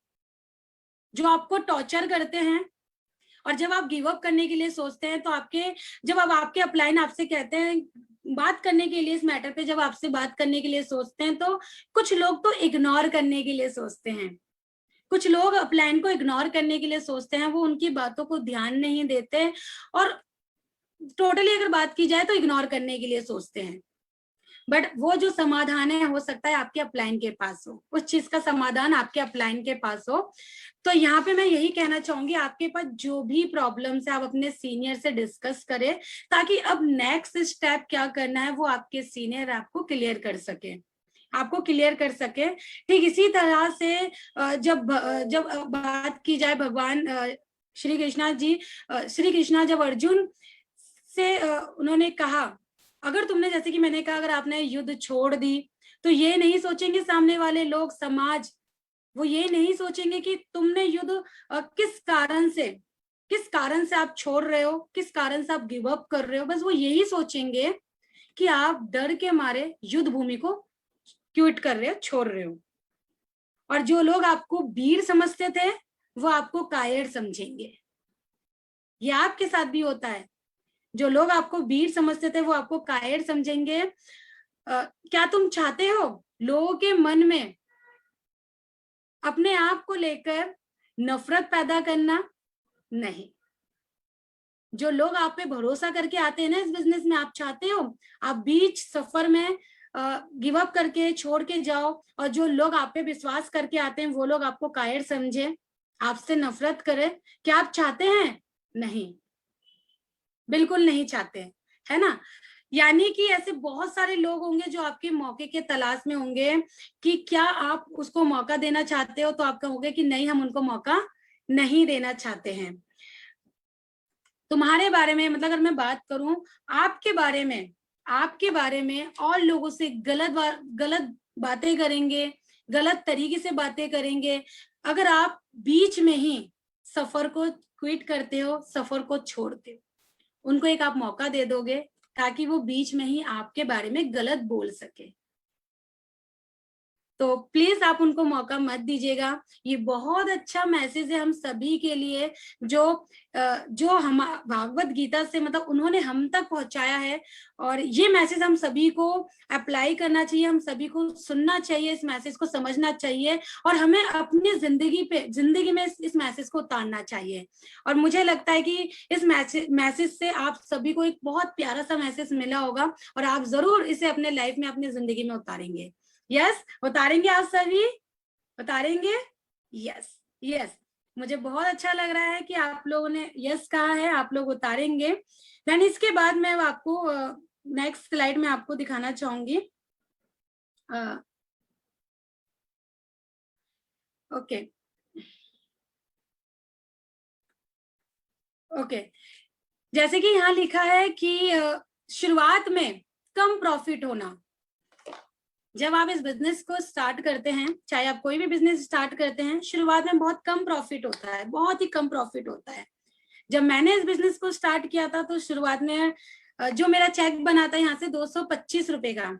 Speaker 1: जो आपको टॉर्चर करते हैं, और जब आप गिव अप करने के लिए सोचते हैं, तो जब अब आपके अपलाइन आपसे कहते हैं बात करने के लिए, इस मैटर पे जब आपसे बात करने के लिए सोचते हैं, तो कुछ लोग तो इग्नोर करने के लिए सोचते हैं, कुछ लोग अपलाइन को इग्नोर करने के लिए सोचते हैं, वो उनकी बातों को ध्यान नहीं देते, और टोटली अगर बात की जाए तो इग्नोर करने के लिए सोचते हैं। बट वो जो समाधान है हो सकता है आपके अपलाइन के पास हो, उस चीज का समाधान आपके अपलाइन के पास हो। तो यहाँ पे मैं यही कहना चाहूंगी, आपके पास जो भी प्रॉब्लम्स है आप अपने सीनियर से डिस्कस करें, ताकि अब नेक्स्ट स्टेप क्या करना है वो आपके सीनियर आपको क्लियर कर सके, आपको क्लियर कर सके। ठीक इसी तरह से जब जब बात की जाए भगवान श्री कृष्णा जी, श्री कृष्णा जब अर्जुन से उन्होंने कहा, अगर तुमने, जैसे कि मैंने कहा, अगर आपने युद्ध छोड़ दी तो ये नहीं सोचेंगे सामने वाले लोग, समाज, वो ये नहीं सोचेंगे कि तुमने युद्ध किस कारण से आप छोड़ रहे हो, किस कारण से आप गिव अप कर रहे हो। बस वो यही सोचेंगे कि आप डर के मारे युद्ध भूमि को क्विट कर रहे हो, छोड़ रहे हो। और जो लोग आपको वीर समझते थे वो आपको कायर समझेंगे। ये आपके साथ भी होता है, जो लोग आपको वीर समझते थे वो आपको कायर समझेंगे। क्या तुम चाहते हो लोगों के मन में अपने आप को लेकर नफरत पैदा करना? नहीं। जो लोग आप पे भरोसा करके आते हैं ना इस बिजनेस में, आप चाहते हो आप बीच सफर में गिव अप करके छोड़ के जाओ, और जो लोग आप पे विश्वास करके आते हैं वो लोग आपको कायर समझे, आपसे नफरत करे? क्या आप चाहते हैं? नहीं, बिल्कुल नहीं चाहते, है ना। यानी कि ऐसे बहुत सारे लोग होंगे जो आपके मौके के तलाश में होंगे कि क्या आप उसको मौका देना चाहते हो, तो आप कहोगे कि नहीं, हम उनको मौका नहीं देना चाहते हैं। तुम्हारे बारे में, मतलब अगर मैं बात करूं आपके बारे में और लोगों से गलत बातें करेंगे, गलत तरीके से बातें करेंगे, अगर आप बीच में ही सफर को क्विट करते हो, सफर को छोड़ते हो, उनको एक आप मौका दे दोगे ताकि वो बीच में ही आपके बारे में गलत बोल सके, तो प्लीज आप उनको मौका मत दीजिएगा। ये बहुत अच्छा मैसेज है हम सभी के लिए, जो हम भागवत गीता से, मतलब उन्होंने हम तक पहुंचाया है, और ये मैसेज हम सभी को अप्लाई करना चाहिए, हम सभी को सुनना चाहिए, इस मैसेज को समझना चाहिए, और हमें अपनी जिंदगी में इस मैसेज को उतारना चाहिए। और मुझे लगता है कि इस मैसेज से आप सभी को एक बहुत प्यारा सा मैसेज मिला होगा, और आप जरूर इसे अपने लाइफ में, अपनी जिंदगी में उतारेंगे। यस, उतारेंगे आप सभी, उतारेंगे। यस यस, मुझे बहुत अच्छा लग रहा है कि आप लोगों ने यस कहा है, आप लोग उतारेंगे। देन इसके बाद मैं आपको नेक्स्ट स्लाइड में आपको दिखाना चाहूंगी। ओके ओके, जैसे कि यहाँ लिखा है कि शुरुआत में कम प्रॉफिट होना। जब आप इस बिजनेस को स्टार्ट करते हैं, चाहे आप कोई भी बिजनेस स्टार्ट करते हैं, शुरुआत में बहुत कम प्रॉफिट होता है, बहुत ही कम प्रॉफिट होता है। जब मैंने इस बिजनेस को स्टार्ट किया था तो शुरुआत में जो मेरा चेक बना था यहाँ से 225 रुपए का,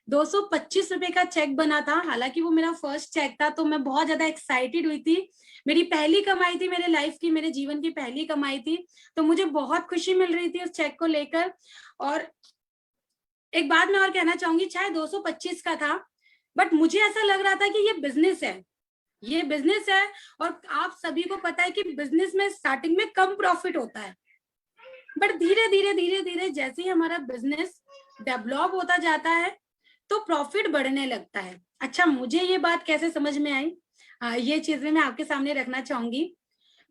Speaker 1: 225 रुपए का चेक बना था। हालांकि वो मेरा फर्स्ट चेक था, तो मैं बहुत ज्यादा एक्साइटेड हुई थी, मेरी पहली कमाई थी, मेरे लाइफ की, मेरे जीवन की पहली कमाई थी, तो मुझे बहुत खुशी मिल रही थी उस चेक को लेकर। और एक बात मैं और कहना चाहूंगी, चाहे 225 का था, बट मुझे ऐसा लग रहा था कि ये बिजनेस है, ये बिजनेस है। और आप सभी को पता है कि बिजनेस में स्टार्टिंग में कम प्रॉफिट होता है, बट धीरे धीरे धीरे धीरे जैसे ही हमारा बिजनेस डेवलप होता जाता है तो प्रॉफिट बढ़ने लगता है। अच्छा, मुझे ये बात कैसे समझ में आई, ये चीजें मैं आपके सामने रखना चाहूंगी।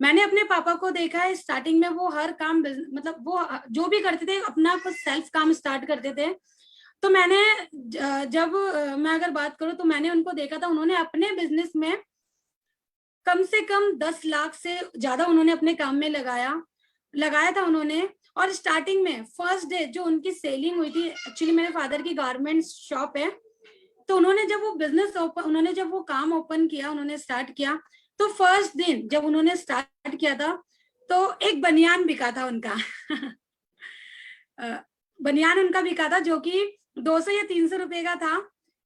Speaker 1: मैंने अपने पापा को देखा है, स्टार्टिंग में वो हर काम, मतलब वो जो भी करते थे अपना कुछ सेल्फ काम स्टार्ट करते थे। तो मैंने जब मैं अगर बात करूं तो मैंने उनको देखा था, उन्होंने अपने बिजनेस में कम से कम 10 लाख से ज्यादा उन्होंने अपने काम में लगाया था उन्होंने। और स्टार्टिंग में फर्स्ट डे जो उनकी सेलिंग हुई थी, एक्चुअली मेरे फादर की गारमेंट्स शॉप है, तो उन्होंने जब वो बिजनेस उन्होंने जब वो काम ओपन किया, उन्होंने स्टार्ट किया, तो फर्स्ट दिन जब उन्होंने स्टार्ट किया था तो एक बनियान बिका था उनका बनियान उनका बिका था जो कि 200 या 300 रुपए का था।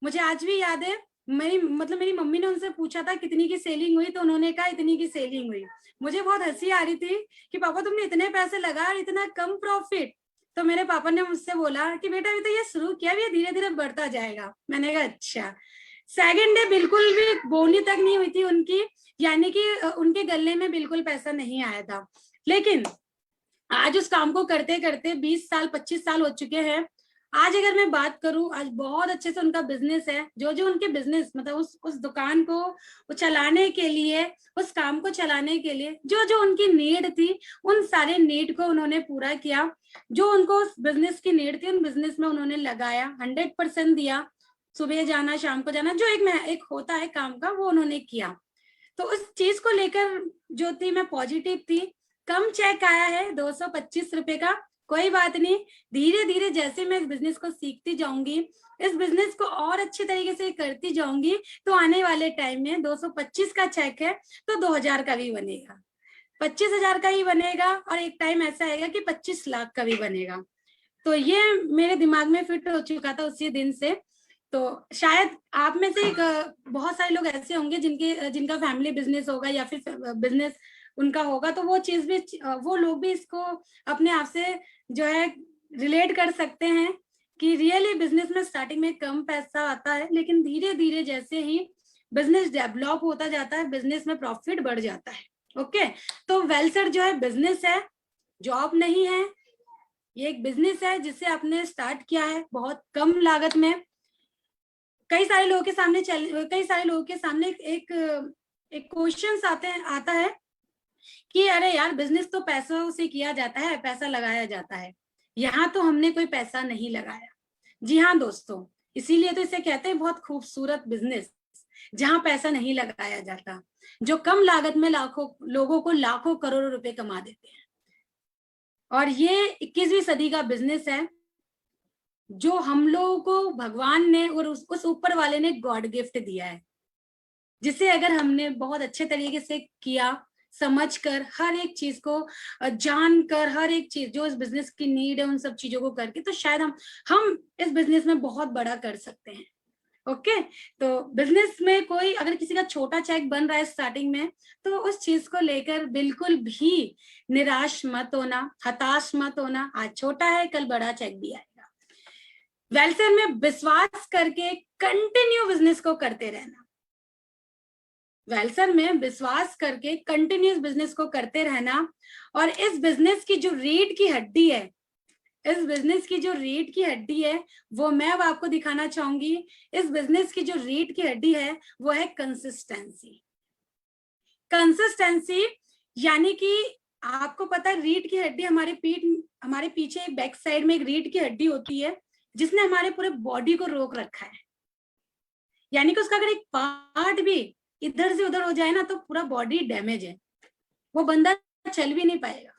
Speaker 1: मुझे आज भी याद है, मेरी मम्मी ने उनसे पूछा था कितनी की सेलिंग हुई, तो उन्होंने कहा इतनी की सेलिंग हुई। मुझे बहुत हंसी आ रही थी कि पापा तुमने इतने पैसे लगा और इतना कम प्रॉफिट। तो मेरे पापा ने मुझसे बोला कि बेटा अभी तो ये शुरू किया, भी धीरे धीरे बढ़ता जाएगा। मैंने कहा अच्छा। सेकेंड डे बिल्कुल भी बोनी तक नहीं हुई थी उनकी, यानी कि उनके गले में बिल्कुल पैसा नहीं आया था। लेकिन आज उस काम को करते करते 20 साल 25 साल हो चुके हैं, आज अगर मैं बात करूं, आज बहुत अच्छे से उनका बिजनेस है, जो जो उनके बिजनेस मतलब उस दुकान को वो चलाने के लिए, उस काम को चलाने के लिए जो जो उनकी नीड थी, उन सारे नीड को उन्होंने पूरा किया। जो उनको उस बिजनेस की नीड थी, उन बिजनेस में उन्होंने लगाया, 100% दिया, सुबह जाना शाम को जाना, जो एक होता है काम का, वो उन्होंने किया। तो उस चीज को लेकर जो थी मैं पॉजिटिव थी। कम चेक आया है 225 रुपए का, कोई बात नहीं, धीरे धीरे जैसे मैं इस बिजनेस को सीखती जाऊंगी, इस बिजनेस को और अच्छे तरीके से करती जाऊंगी, तो आने वाले टाइम में 225 का चेक है तो 2000 का भी बनेगा, 25,000 का ही बनेगा, और एक टाइम ऐसा आएगा कि 25 लाख का भी बनेगा। तो ये मेरे दिमाग में फिट हो चुका था उसी दिन से। तो शायद आप में से बहुत सारे लोग ऐसे होंगे जिनका फैमिली बिजनेस होगा या फिर बिजनेस उनका होगा, तो वो चीज भी, वो लोग भी इसको अपने आप से जो है रिलेट कर सकते हैं कि रियली बिजनेस में स्टार्टिंग में कम पैसा आता है, लेकिन धीरे धीरे जैसे ही बिजनेस डेवलप होता जाता है, बिजनेस में प्रॉफिट बढ़ जाता है। ओके, तो वेलसेट जो है बिजनेस है, जॉब नहीं है, ये एक बिजनेस है जिसे आपने स्टार्ट किया है बहुत कम लागत में। कई सारे लोगों के सामने एक क्वेश्चन आता है कि अरे यार, बिजनेस तो पैसों से किया जाता है, पैसा लगाया जाता है, यहाँ तो हमने कोई पैसा नहीं लगाया। जी हाँ दोस्तों, इसीलिए तो इसे कहते हैं बहुत खूबसूरत बिजनेस, जहां पैसा नहीं लगाया जाता, जो कम लागत में लाखों लोगों को लाखों करोड़ों रुपए कमा देते हैं। और ये 21वीं सदी का बिजनेस है जो हम लोगों को भगवान ने और उस ऊपर वाले ने गॉड गिफ्ट दिया है, जिसे अगर हमने बहुत अच्छे तरीके से किया, समझकर, हर एक चीज को जानकर, हर एक चीज जो इस बिजनेस की नीड है, उन सब चीजों को करके, तो शायद हम इस बिजनेस में बहुत बड़ा कर सकते हैं। ओके, तो बिजनेस में कोई अगर किसी का छोटा चेक बन रहा है स्टार्टिंग में, तो उस चीज को लेकर बिल्कुल भी निराश मत होना, हताश मत होना। आज छोटा है, कल बड़ा चेक भी आएगा। वेलसेट में विश्वास करके कंटिन्यू बिजनेस को करते रहना, वेलसेट में विश्वास करके कंटिन्यूस बिजनेस को करते रहना। और इस बिजनेस की जो रीढ़ की हड्डी है, इस बिजनेस की जो रीढ़ की हड्डी है, वो मैं अब आपको दिखाना चाहूंगी। इस बिजनेस की जो रीढ़ की हड्डी है वो है कंसिस्टेंसी। कंसिस्टेंसी यानी कि आपको पता है, रीढ़ की हड्डी हमारे पीछे एक बैक साइड में एक रीढ़ की हड्डी होती है जिसने हमारे पूरे बॉडी को रोक रखा है। यानी कि उसका अगर एक पार्ट भी इधर से उधर हो जाए ना, तो पूरा बॉडी डैमेज है, वो बंदा चल भी नहीं पाएगा।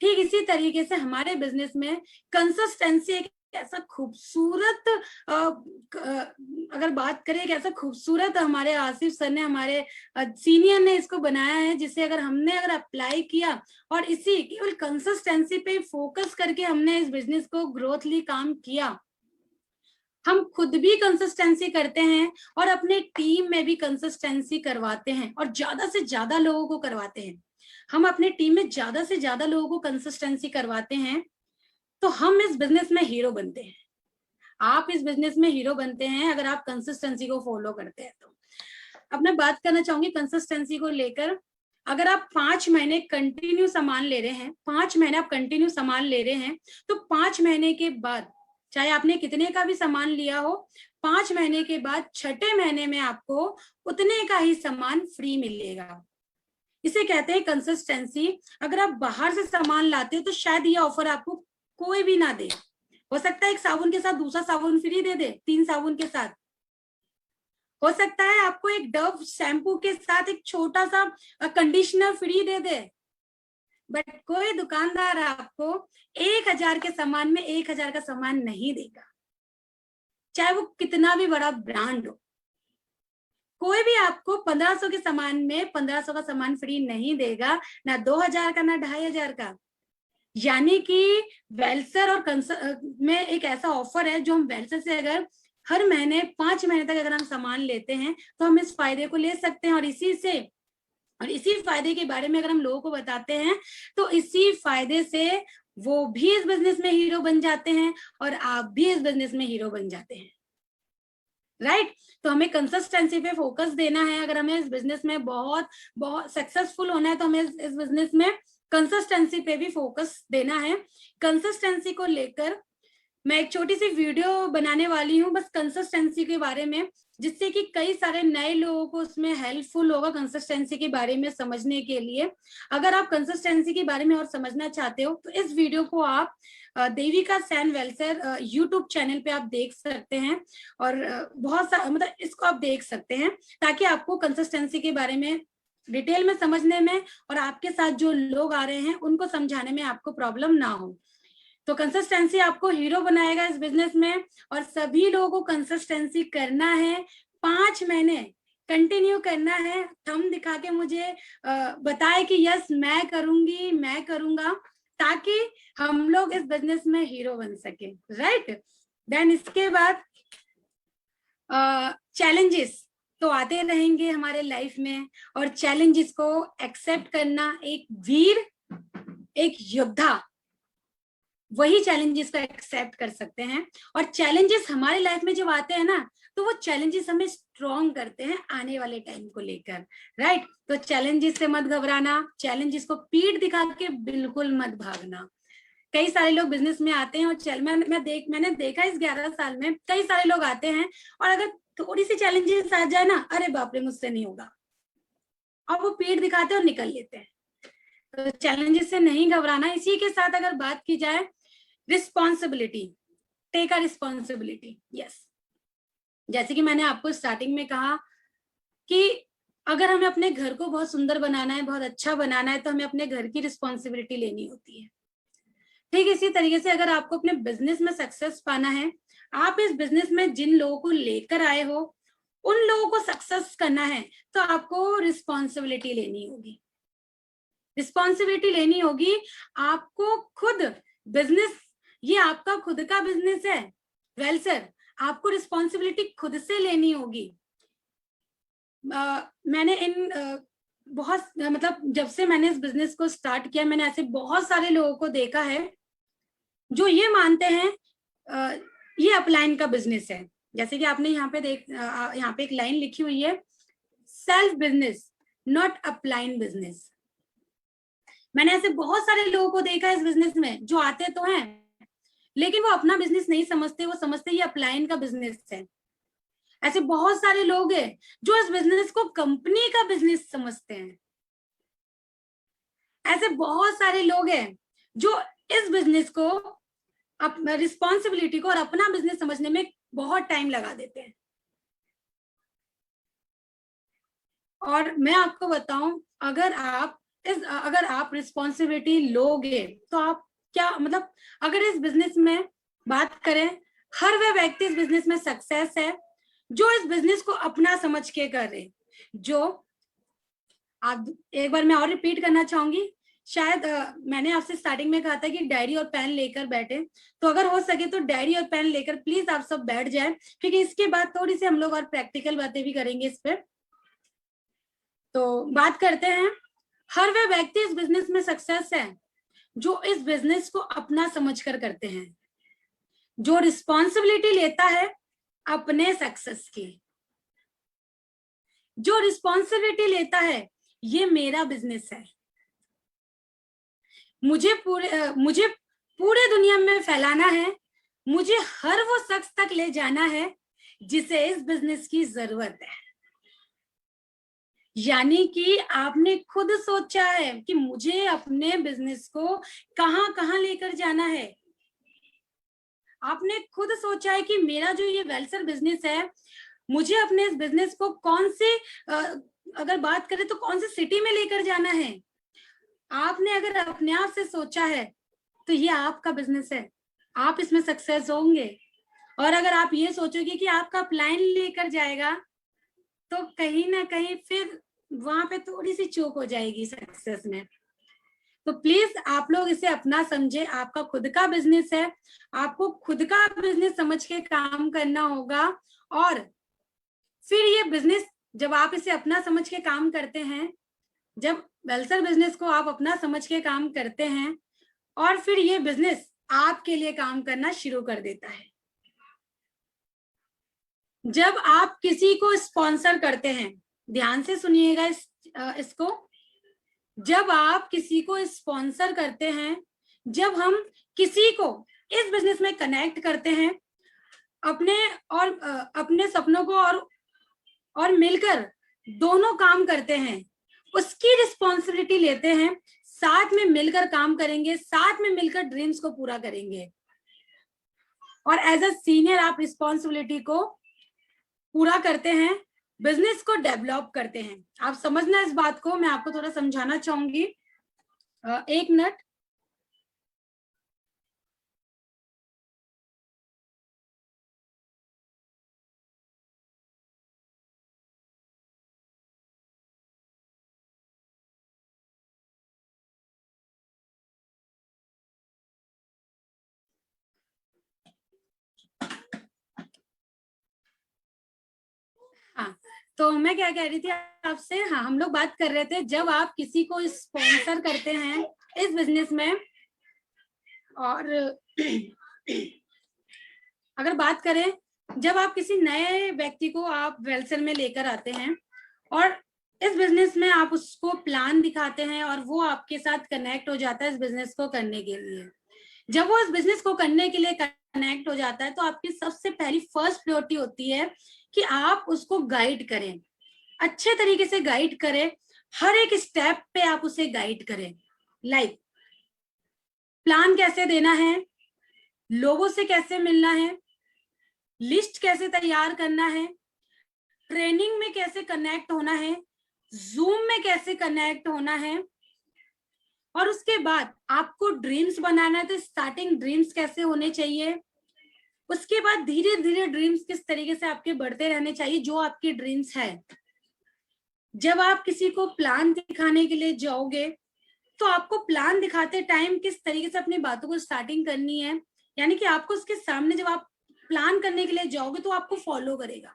Speaker 1: ठीक इसी तरीके से हमारे बिजनेस में कंसिस्टेंसी एक ऐसा खूबसूरत, अगर बात करें, एक ऐसा खूबसूरत हमारे आसिफ सर ने, हमारे सीनियर ने इसको बनाया है, जिसे अगर अप्लाई किया और इसी केवल कंसिस्टेंसी पे फोकस करके हमने इस बिजनेस को ग्रोथली काम किया, हम खुद भी कंसिस्टेंसी करते हैं और अपने टीम में भी कंसिस्टेंसी करवाते हैं, और ज्यादा से ज्यादा लोगों को करवाते हैं। हम अपने टीम में ज्यादा से ज्यादा लोगों को कंसिस्टेंसी करवाते हैं, तो हम इस बिजनेस में हीरो बनते हैं। आप इस बिजनेस में हीरो बनते हैं अगर आप कंसिस्टेंसी को फॉलो करते हैं। तो अब मैं बात करना चाहूंगी कंसिस्टेंसी को लेकर। अगर आप 5 महीने कंटिन्यू सामान ले रहे हैं, 5 महीने आप कंटिन्यू सामान ले रहे हैं, तो 5 महीने के बाद, चाहे आपने कितने का भी सामान लिया हो, 5 महीने के बाद 6ठे महीने में आपको उतने का ही सामान फ्री मिलेगा। इसे कहते हैं कंसिस्टेंसी। अगर आप बाहर से सामान लाते हो तो शायद ये ऑफर आपको कोई भी ना दे, हो सकता है एक साबुन के साथ दूसरा साबुन फ्री दे दे, 3 साबुन के साथ। हो सकता है आपको एक डव शैम्पू के साथ एक छोटा सा conditioner free they they, but कोई दुकानदार आपको 1000 के सामान में 1000 का सामान नहीं देगा, चाहे वो कितना भी बड़ा ब्रांड हो। कोई भी आपको 1500 के सामान में 1500 का सामान फ्री नहीं देगा, ना 2000 का, ना 2500 का। यानी कि वेलसेट और में एक ऐसा ऑफर है जो हम वेलसेट से अगर हर महीने 5 महीने तक अगर हम सामान लेते हैं तो हम इस फायदे को ले सकते हैं। और इसी फायदे के बारे में अगर हम लोगों को बताते हैं तो इसी फायदे से वो भी इस बिजनेस में हीरो बन जाते हैं और आप भी इस बिजनेस में हीरो बन जाते हैं। राइट, तो हमें कंसिस्टेंसी पे फोकस देना है। अगर हमें इस बिजनेस में बहुत बहुत सक्सेसफुल होना है तो हमें इस बिजनेस में कंसिस्टेंसी पे भी फोकस देना है। कंसिस्टेंसी को लेकर मैं एक छोटी सी वीडियो बनाने वाली हूँ बस कंसिस्टेंसी के बारे में, जिससे कि कई सारे नए लोगों को उसमें हेल्पफुल होगा कंसिस्टेंसी के बारे में समझने के लिए। अगर आप कंसिस्टेंसी के बारे में और समझना चाहते हो तो इस वीडियो को आप देविका सैन वेलसर यूट्यूब चैनल पे आप देख सकते हैं, और बहुत सा मतलब इसको आप देख सकते हैं ताकि आपको कंसिस्टेंसी के बारे में डिटेल में समझने में और आपके साथ जो लोग आ रहे हैं उनको समझाने में आपको प्रॉब्लम ना हो। तो कंसिस्टेंसी आपको हीरो बनाएगा इस बिजनेस में, और सभी लोगों को कंसिस्टेंसी करना है। 5 महीने कंटिन्यू करना है, थंब दिखा के मुझे बताए कि यस मैं करूंगी, मैं करूंगा, ताकि हम लोग इस बिजनेस में हीरो बन सके, राइट। देन इसके बाद चैलेंजेस तो आते रहेंगे हमारे लाइफ में, और चैलेंजेस को एक्सेप्ट करना, एक वीर, एक योद्धा वही चैलेंजेस को एक्सेप्ट कर सकते हैं। और चैलेंजेस हमारे लाइफ में जब आते हैं ना, तो वो चैलेंजेस हमें स्ट्रॉन्ग करते हैं आने वाले टाइम को लेकर, राइट। तो चैलेंजेस से मत घबराना, चैलेंजेस को पीठ दिखा के बिल्कुल मत भागना। कई सारे लोग बिजनेस में आते हैं और मैंने देखा इस 11 साल में कई सारे लोग आते हैं, और अगर थोड़ी सी चैलेंजेस आ जाए ना, अरे बाप रे मुझसे नहीं होगा, और वो पीठ दिखाते और निकल लेते हैं। तो चैलेंजेस से नहीं घबराना। इसी के साथ अगर बात की जाए responsibility, take a responsibility, yes. जैसे कि मैंने आपको स्टार्टिंग में कहा कि अगर हमें अपने घर को बहुत सुंदर बनाना है, बहुत अच्छा बनाना है, तो हमें अपने घर की रिस्पॉन्सिबिलिटी लेनी होती है। ठीक इसी तरीके से अगर आपको अपने बिजनेस में सक्सेस पाना है, आप इस बिजनेस में जिन लोगों को लेकर आए हो उन लोगों को सक्सेस करना है, तो आपको रिस्पॉन्सिबिलिटी लेनी होगी। रिस्पॉन्सिबिलिटी लेनी होगी आपको खुद। बिजनेस ये आपका खुद का बिजनेस है वेलसर, आपको रिस्पॉन्सिबिलिटी खुद से लेनी होगी। मैंने इन बहुत मतलब जब से मैंने इस बिजनेस को स्टार्ट किया, मैंने ऐसे बहुत सारे लोगों को देखा है जो ये मानते हैं ये अपलाइन का बिजनेस है। जैसे कि आपने यहाँ पे यहाँ पे एक लाइन लिखी हुई है, self business not upline business. मैंने ऐसे बहुत सारे लोगों को देखा इस बिजनेस में जो आते तो हैं, लेकिन वो अपना बिजनेस नहीं समझते, वो समझते ये अपलाइन का बिजनेस है। ऐसे बहुत सारे लोग हैं जो इस बिजनेस को कंपनी का बिजनेस समझते हैं। ऐसे बहुत सारे लोग हैं जो इस बिजनेस को, रिस्पॉन्सिबिलिटी को और अपना बिजनेस समझने में बहुत टाइम लगा देते हैं। और मैं आपको बताऊं, अगर आप रिस्पॉन्सिबिलिटी लोगे तो आप क्या मतलब, अगर इस बिजनेस में बात करें, हर वह व्यक्ति इस बिजनेस में सक्सेस है जो इस बिजनेस को अपना समझ के कर रहे। जो आप एक बार मैं और रिपीट करना चाहूंगी, शायद मैंने आपसे स्टार्टिंग में कहा था कि डायरी और पेन लेकर बैठे, तो अगर हो सके तो डायरी और पेन लेकर प्लीज आप सब बैठ जाएं, क्योंकि इसके बाद थोड़ी सी हम लोग और प्रैक्टिकल बातें भी करेंगे इस पे। तो बात करते हैं, हर वह व्यक्ति इस बिजनेस में सक्सेस है जो इस बिजनेस को अपना समझकर करते हैं, जो रिस्पॉन्सिबिलिटी लेता है अपने सक्सेस की, जो रिस्पॉन्सिबिलिटी लेता है ये मेरा बिजनेस है, मुझे पूरे दुनिया में फैलाना है, मुझे हर वो शख्स तक ले जाना है जिसे इस बिजनेस की जरूरत है। यानी कि आपने खुद सोचा है कि मुझे अपने बिजनेस को कहां कहां लेकर जाना है। आपने खुद सोचा है कि मेरा जो ये वेलसर बिजनेस है, मुझे अपने इस बिजनेस को कौन से अगर बात करें तो कौन सी सिटी में लेकर जाना है। आपने अगर अपने आप से सोचा है तो ये आपका बिजनेस है, आप इसमें सक्सेस होंगे। और अगर आप ये सोचोगे कि आपका प्लान लेकर जाएगा, तो कहीं ना कहीं फिर वहां पे थोड़ी सी चूक हो जाएगी सक्सेस में। तो प्लीज आप लोग इसे अपना समझे, आपका खुद का बिजनेस है, आपको खुद का बिजनेस समझ के काम करना होगा। और फिर ये बिजनेस जब आप इसे अपना समझ के काम करते हैं, जब वेलसर बिजनेस को आप अपना समझ के काम करते हैं, और फिर ये बिजनेस आपके लिए काम करना शुरू कर देता है। जब आप किसी को स्पॉन्सर करते हैं, ध्यान से सुनिएगा इसको, जब आप किसी को स्पॉन्सर करते हैं, जब हम किसी को इस बिजनेस में कनेक्ट करते हैं अपने और अपने सपनों को, और मिलकर दोनों काम करते हैं, उसकी रिस्पॉन्सिबिलिटी लेते हैं, साथ में मिलकर काम करेंगे, साथ में मिलकर ड्रीम्स को पूरा करेंगे, और एज अ सीनियर आप रिस्पॉन्सिबिलिटी को पूरा करते हैं, बिजनेस को डेवलप करते हैं। आप समझना इस बात को, मैं आपको थोड़ा समझाना चाहूंगी। 1 मिनट। हाँ, तो मैं क्या कह रही थी आपसे, हाँ हम लोग बात कर रहे थे, जब आप किसी को स्पॉन्सर करते हैं इस बिजनेस में, और अगर बात करें जब आप किसी नए व्यक्ति को आप वेलसेल में लेकर आते हैं और इस बिजनेस में आप उसको प्लान दिखाते हैं और वो आपके साथ कनेक्ट हो जाता है इस बिजनेस को करने के लिए, जब वो इस बिजनेस को करने के लिए कनेक्ट हो जाता है तो आपकी सबसे पहली फर्स्ट प्रायोरिटी होती है कि आप उसको गाइड करें, अच्छे तरीके से गाइड करें, हर एक स्टेप पे आप उसे गाइड करें। लाइक प्लान कैसे देना है, लोगों से कैसे मिलना है, लिस्ट कैसे तैयार करना है, ट्रेनिंग में कैसे कनेक्ट होना है, जूम में कैसे कनेक्ट होना है, और उसके बाद आपको ड्रीम्स बनाना है तो स्टार्टिंग ड्रीम्स कैसे होने चाहिए, उसके बाद धीरे धीरे ड्रीम्स किस तरीके से आपके बढ़ते रहने चाहिए, जो आपके ड्रीम्स है। जब आप किसी को प्लान दिखाने के लिए जाओगे तो आपको प्लान दिखाते टाइम किस तरीके से अपनी बातों को स्टार्टिंग करनी है, यानी कि आपको उसके सामने जब आप प्लान करने के लिए जाओगे तो आपको फॉलो करेगा।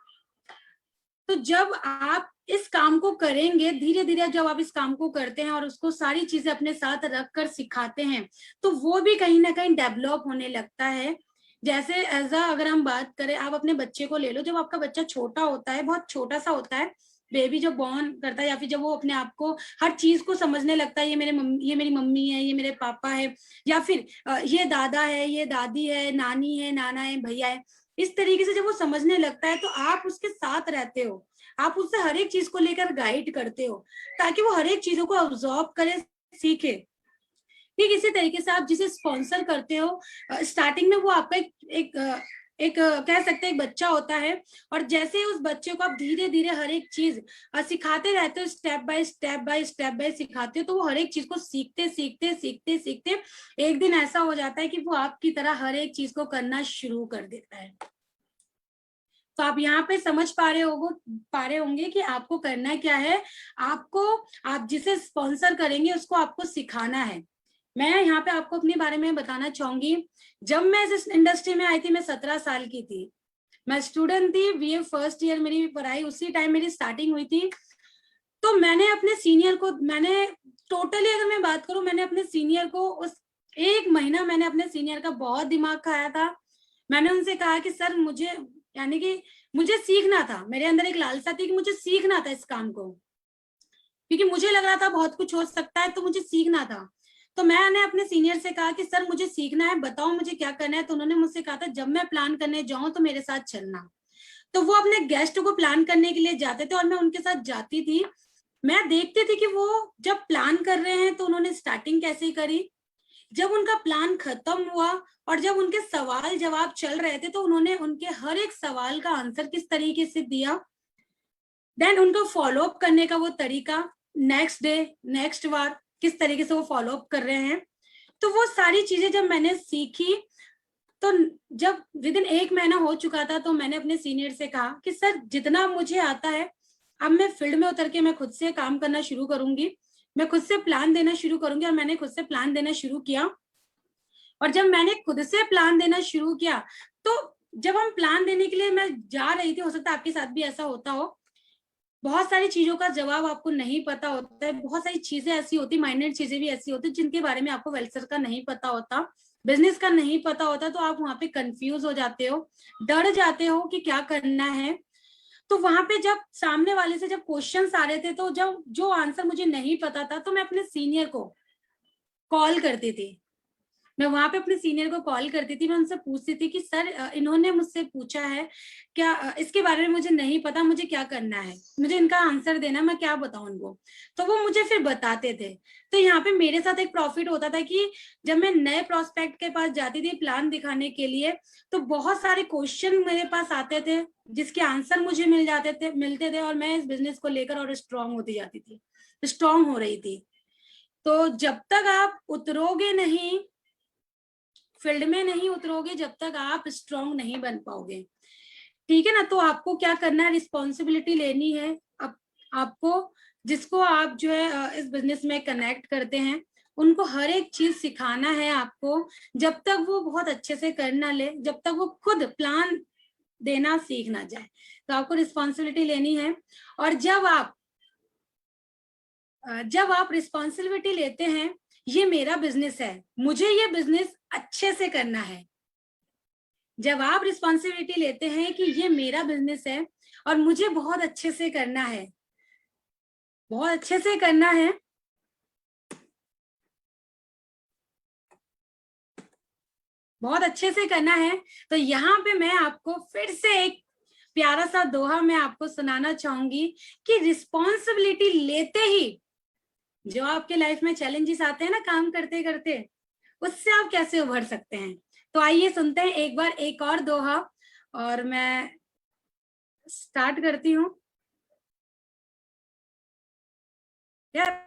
Speaker 1: तो जब आप इस काम को करेंगे, धीरे धीरे जब आप इस काम को करते हैं और उसको सारी चीजें अपने साथ रखकर सिखाते हैं तो वो भी कहीं ना कहीं डेवलप होने लगता है। जैसे एज अगर हम बात करें, आप अपने बच्चे को ले लो, जब आपका बच्चा छोटा होता है, बहुत छोटा सा होता है, बेबी जब बॉर्न करता है या फिर जब वो अपने आप को हर चीज को समझने लगता है, ये मेरी मम्मी है, ये मेरे पापा है, या फिर ये दादा है, ये दादी है, नानी है, नाना है, भैया है, इस तरीके से जब वो समझने लगता है तो आप उसके साथ रहते हो, आप उससे हर एक चीज को लेकर गाइड करते हो ताकि वो हर एक चीजों को ऑब्जॉर्व करे, सीखे। ठीक इसी तरीके से आप जिसे स्पॉन्सर करते हो, स्टार्टिंग में वो आपका एक कह सकते हैं एक बच्चा होता है, और जैसे ही उस बच्चे को आप धीरे धीरे हर एक चीज सिखाते रहते हो, step by step by step by सिखाते हो, तो वो हर एक चीज को सीखते सीखते सीखते सीखते एक दिन ऐसा हो जाता है कि वो आपकी तरह हर एक चीज को करना शुरू कर देता है। तो आप यहाँ पे समझ पा रहे होंगे कि आपको करना क्या है, आप जिसे स्पॉन्सर करेंगे उसको आपको सिखाना है। मैं यहाँ पे आपको अपने बारे में बताना चाहूंगी, जब मैं इस इंडस्ट्री में आई थी मैं 17 साल की थी, मैं स्टूडेंट थी, बीए फर्स्ट ईयर मेरी पढ़ाई, उसी टाइम मेरी स्टार्टिंग हुई थी। तो मैंने अपने सीनियर को, मैंने टोटली अगर मैं बात करूं, मैंने अपने सीनियर को उस 1 महीना मैंने अपने सीनियर का बहुत दिमाग खाया था। मैंने उनसे कहा कि सर मुझे, यानी कि मुझे सीखना था, मेरे अंदर एक लालसा थी कि मुझे सीखना था इस काम को, क्योंकि मुझे लग रहा था बहुत कुछ हो सकता है, तो मुझे सीखना था। तो मैंने अपने सीनियर से कहा कि सर मुझे सीखना है, बताओ मुझे क्या करना है। तो उन्होंने मुझसे कहा था जब मैं प्लान करने जाऊं तो मेरे साथ चलना। तो वो अपने गेस्ट को प्लान करने के लिए जाते थे और मैं उनके साथ जाती थी। मैं देखती थी कि वो जब प्लान कर रहे हैं तो उन्होंने स्टार्टिंग कैसे करी, जब उनका प्लान खत्म हुआ और जब उनके सवाल जवाब चल रहे थे तो उन्होंने उनके हर एक सवाल का आंसर किस तरीके से दिया, देन उनको फॉलो अप करने का वो तरीका, नेक्स्ट डे नेक्स्ट बार किस तरीके से वो फॉलो अप कर रहे हैं। तो वो सारी चीजें जब मैंने सीखी, तो जब विद इन 1 महीना हो चुका था तो मैंने अपने सीनियर से कहा कि सर जितना मुझे आता है अब मैं फील्ड में उतर के मैं खुद से काम करना शुरू करूंगी, मैं खुद से प्लान देना शुरू करूंगी। और मैंने खुद से प्लान देना शुरू किया, और जब मैंने खुद से प्लान देना शुरू किया तो जब हम प्लान देने के लिए मैं जा रही थी, हो सकता है आपके साथ भी ऐसा होता हो, बहुत सारी चीजों का जवाब आपको नहीं पता होता है, बहुत सारी चीजें ऐसी होती, माइनर चीजें भी ऐसी होती जिनके बारे में आपको वेलसेल का नहीं पता होता, बिजनेस का नहीं पता होता, तो आप वहां पे कंफ्यूज हो जाते हो, डर जाते हो कि क्या करना है। तो वहां पे जब सामने वाले से जब क्वेश्चंस आ रहे थे तो जब जो आंसर मुझे नहीं पता था तो मैं अपने सीनियर को कॉल करती थी मैं वहां पे अपने सीनियर को कॉल करती थी, मैं उनसे पूछती थी कि सर इन्होंने मुझसे पूछा है क्या, इसके बारे में मुझे नहीं पता, मुझे क्या करना है, मुझे इनका आंसर देना, मैं क्या बताऊं उनको। तो वो मुझे फिर बताते थे। तो यहाँ पे मेरे साथ एक प्रॉफिट होता था कि जब मैं नए प्रोस्पेक्ट के पास जाती थी प्लान दिखाने के लिए, तो बहुत सारे क्वेश्चन मेरे पास आते थे जिसके आंसर मुझे मिलते थे, और मैं इस बिजनेस को लेकर और स्ट्रांग होती जाती थी, स्ट्रांग हो रही थी। तो जब तक आप उतरोगे नहीं, फील्ड में नहीं उतरोगे, जब तक आप स्ट्रांग नहीं बन पाओगे। ठीक है ना। तो आपको क्या करना है, रिस्पॉन्सिबिलिटी लेनी है। अब आपको जिसको आप जो है इस बिजनेस में कनेक्ट करते हैं, उनको हर एक चीज सिखाना है आपको, जब तक वो बहुत अच्छे से कर ना ले, जब तक वो खुद प्लान देना सीख ना जाए। तो आपको रिस्पॉन्सिबिलिटी लेनी है। और जब आप रिस्पॉन्सिबिलिटी लेते हैं, ये मेरा बिजनेस है, मुझे ये बिजनेस अच्छे से करना है। जब आप रिस्पॉन्सिबिलिटी लेते हैं कि ये मेरा बिजनेस है और मुझे बहुत अच्छे से करना है, बहुत अच्छे से करना है, बहुत अच्छे से करना है, तो यहाँ पे मैं आपको फिर से एक प्यारा सा दोहा मैं आपको सुनाना चाहूंगी कि रिस्पॉन्सिबिलिटी लेते ही जो आपके लाइफ में चैलेंजेस आते हैं ना काम करते करते, उससे आप कैसे उभर सकते हैं। तो आइए सुनते हैं एक बार एक और दोहा, और मैं स्टार्ट करती हूँ यार।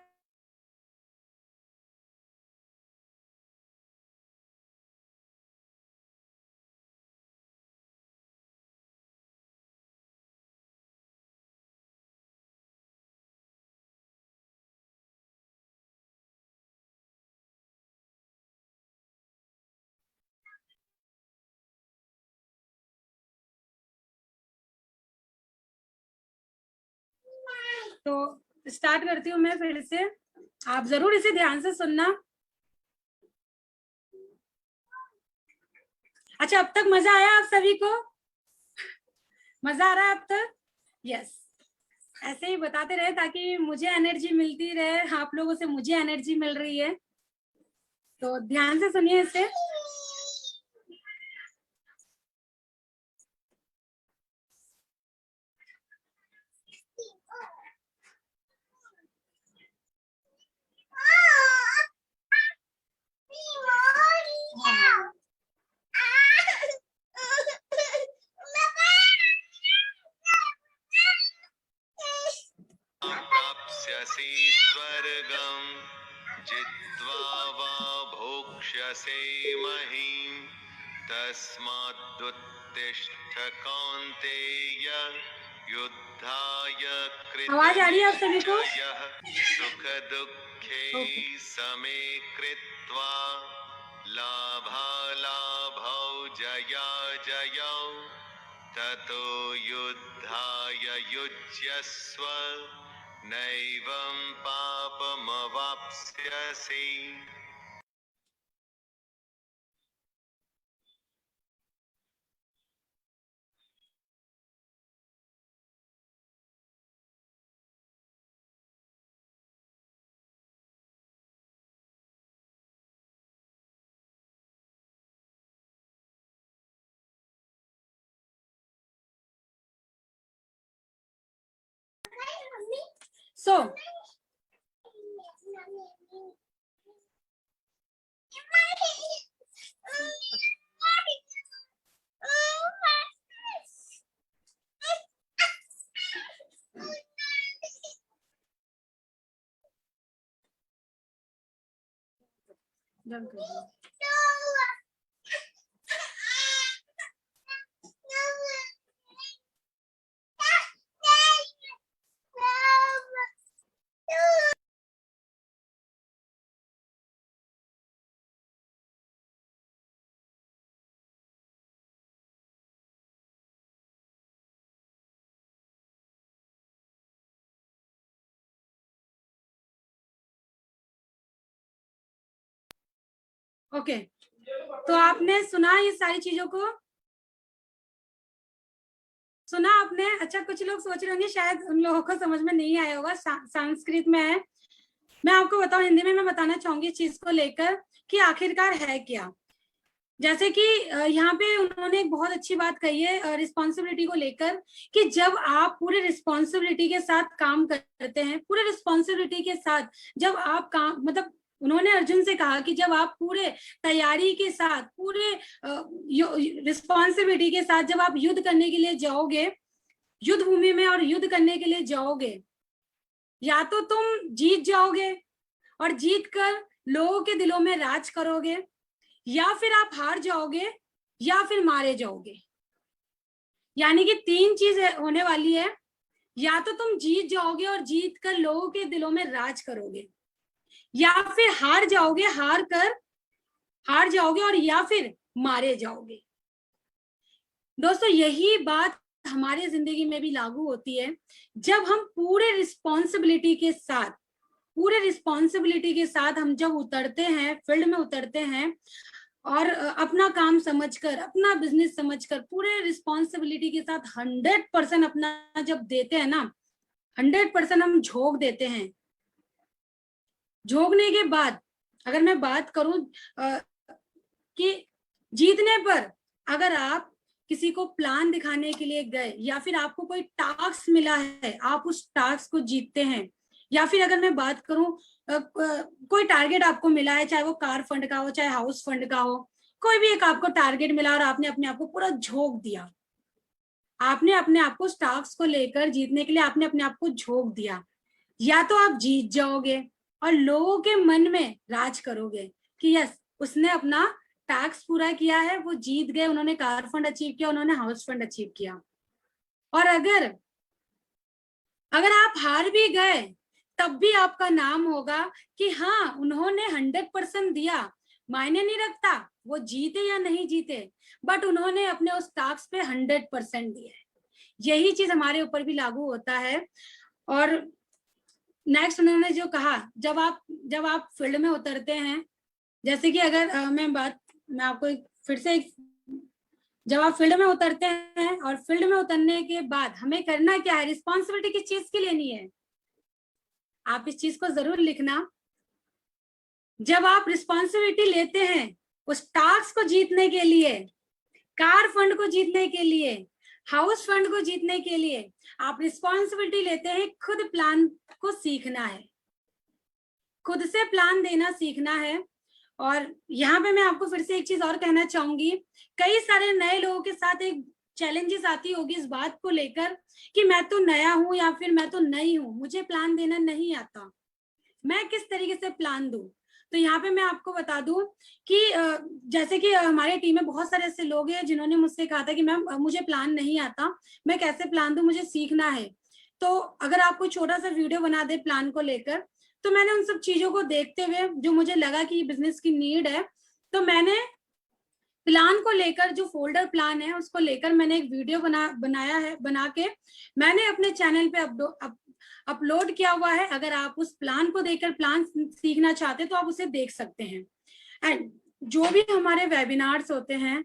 Speaker 1: तो स्टार्ट करती हूँ मैं फिर से, आप जरूर इसे ध्यान से सुनना। अच्छा, अब तक मजा आया आप सभी को? मजा आ रहा है अब तक? यस। ऐसे ही बताते रहे ताकि मुझे एनर्जी मिलती रहे, आप लोगों से मुझे एनर्जी मिल रही है। तो ध्यान से सुनिए इसे।
Speaker 2: प्राप्स्यसि स्वर्गं जित्वा वा भोक्ष्यसे महीम् तस्मादुत्तिष्ठ कौन्तेय युद्धाय
Speaker 1: आवाज आ रही है आप सभी को?
Speaker 2: कृतनिश्चयः सुखदुःखे समे कृत्वा लाभालाभौ जयाजयौ ततो युद्धाय युज्यस्व नैवं पापमवाप्स्यसि।
Speaker 1: सो डन कर दो। ओके, तो आपने सुना ये सारी चीजों को? सुना आपने? अच्छा, कुछ लोग सोच रहे होंगे शायद उन लोगों को समझ में नहीं आया होगा, संस्कृत में है। मैं आपको बताऊं, हिंदी में मैं बताना चाहूंगी इस चीज को लेकर कि आखिरकार है क्या। जैसे कि यहाँ पे उन्होंने एक बहुत अच्छी बात कही है रिस्पॉन्सिबिलिटी को लेकर, कि जब आप पूरे रिस्पॉन्सिबिलिटी के साथ काम करते हैं, पूरे रिस्पॉन्सिबिलिटी के साथ जब आप काम, मतलब उन्होंने अर्जुन से कहा कि जब आप पूरे तैयारी के साथ, पूरे रिस्पॉन्सिबिलिटी के साथ जब आप युद्ध करने के लिए जाओगे, युद्ध भूमि में और युद्ध करने के लिए जाओगे, या तो तुम जीत जाओगे और जीत कर लोगों के दिलों में राज करोगे, या फिर आप हार जाओगे, या फिर मारे जाओगे। यानी कि 3 चीज होने वाली है, या तो तुम जीत जाओगे और जीत कर लोगों के दिलों में राज करोगे, या फिर हार जाओगे और या फिर मारे जाओगे। दोस्तों यही बात हमारे जिंदगी में भी लागू होती है। जब हम पूरे रिस्पॉन्सिबिलिटी के साथ हम जब उतरते हैं, फील्ड में उतरते हैं और अपना काम समझकर, अपना बिजनेस समझकर, पूरे रिस्पॉन्सिबिलिटी के साथ 100% अपना जब देते हैं ना, 100% हम झोंक देते हैं। झोंकने के बाद अगर मैं बात करूं कि जीतने पर अगर आप किसी को प्लान दिखाने के लिए गए, या फिर आपको कोई टास्क मिला है, आप उस टास्क को जीतते हैं, या फिर अगर मैं बात करूं कोई टारगेट आपको मिला है, चाहे वो कार फंड का हो, चाहे हाउस फंड का हो, कोई भी एक आपको टारगेट मिला और आपने अपने आप को पूरा झोंक दिया, आपने अपने आप को उस टास्क को लेकर जीतने के लिए आपने अपने आप को झोंक दिया, या तो आप जीत जाओगे और लोगों के मन में राज करोगे कि यस, उसने अपना टास्क पूरा किया है, वो जीत गए, उन्होंने कार फंड अचीव किया, उन्होंने हाउस फंड अचीव किया। और अगर आप हार भी गए तब भी आपका नाम होगा कि हाँ, उन्होंने 100% दिया। मायने नहीं रखता वो जीते या नहीं जीते, बट उन्होंने अपने उस टास्क पे 100% दिया है। यही चीज हमारे ऊपर भी लागू होता है। और नेक्स्ट उन्होंने जो कहा, जब आप फील्ड में उतरते हैं, जैसे कि अगर मैं आपको फिर से जब आप फील्ड में उतरते हैं और फील्ड में उतरने के बाद हमें करना क्या है, रिस्पॉन्सिबिलिटी किस चीज की लेनी है, आप इस चीज को जरूर लिखना। जब आप रिस्पॉन्सिबिलिटी लेते हैं उस टास्क को जीतने के लिए, कार फंड को जीतने के लिए, हाउस फंड को जीतने के लिए, आप रिस्पॉन्सिबिलिटी लेते हैं खुद प्लान को सीखना है, खुद से प्लान देना सीखना है। और यहाँ पे मैं आपको फिर से एक चीज और कहना चाहूंगी, कई सारे नए लोगों के साथ एक चैलेंजेस आती होगी इस बात को लेकर कि मैं तो नया हूं या फिर मैं तो नई हूं, मुझे प्लान देना नहीं आता, मैं किस तरीके से प्लान दूं। तो यहाँ पे मैं आपको बता दूं कि जैसे कि हमारे टीम में बहुत सारे ऐसे लोग हैं जिन्होंने मुझसे कहा था कि मैम मुझे प्लान नहीं आता, मैं कैसे प्लान दूं, मुझे सीखना है। तो अगर आप कोई छोटा सा वीडियो बना दे प्लान को लेकर, तो मैंने उन सब चीजों को देखते हुए जो मुझे लगा कि बिजनेस की नीड है, तो मैंने प्लान को लेकर, जो फोल्डर प्लान है उसको लेकर मैंने एक वीडियो बना के मैंने अपने चैनल पे अपलोड किया हुआ है। अगर आप उस प्लान को देखकर प्लान सीखना चाहते हैं तो आप उसे देख सकते हैं। एंड जो भी हमारे वेबिनार्स होते हैं,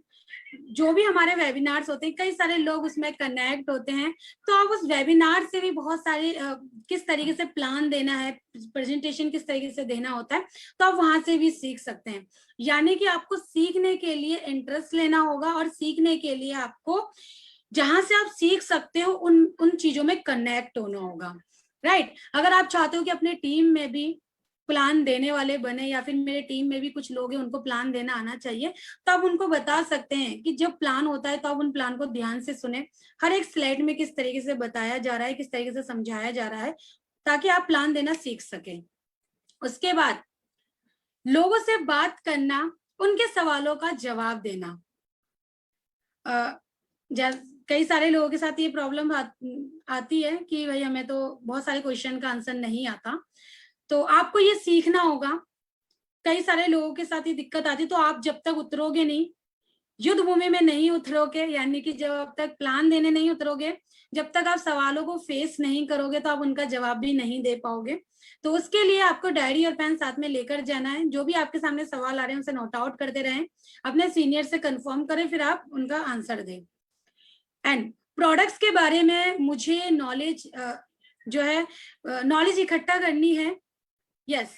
Speaker 1: कई सारे लोग उसमें कनेक्ट होते हैं, तो आप उस वेबिनार से भी बहुत सारे किस तरीके से प्लान देना है, प्रेजेंटेशन किस तरीके से देना होता है, तो आप वहां से भी सीख सकते हैं। यानी कि आपको सीखने के लिए इंटरेस्ट लेना होगा, और सीखने के लिए आपको जहां से आप सीख सकते हो उन चीजों में कनेक्ट होना होगा, राइट। अगर आप चाहते हो कि अपने टीम में भी प्लान देने वाले बने, या फिर मेरे टीम में भी कुछ लोग हैं उनको प्लान देना आना चाहिए, तो आप उनको बता सकते हैं कि जब प्लान होता है तो आप उन प्लान को ध्यान से सुने, हर एक स्लाइड में किस तरीके से बताया जा रहा है, किस तरीके से समझाया जा रहा है, ताकि आप प्लान देना सीख सकें। उसके बाद लोगों से बात करना, उनके सवालों का जवाब देना। कई सारे लोगों के साथ ये प्रॉब्लम आती है कि भाई हमें तो बहुत सारे क्वेश्चन का आंसर नहीं आता, तो आपको ये सीखना होगा। कई सारे लोगों के साथ ये दिक्कत आती है, तो आप जब तक उतरोगे नहीं, युद्ध भूमि में नहीं उतरोगे, यानी कि जब तक प्लान देने नहीं उतरोगे, जब तक आप सवालों को फेस नहीं करोगे, तो आप उनका जवाब भी नहीं दे पाओगे। तो उसके लिए आपको डायरी और पेन साथ में लेकर जाना है। जो भी आपके सामने सवाल आ रहे हैं उसे नोट आउट करते रहें, अपने सीनियर से कंफर्म करें, फिर आप उनका आंसर दें। एंड प्रोडक्ट्स के बारे में मुझे नॉलेज इकट्ठा करनी है। यस,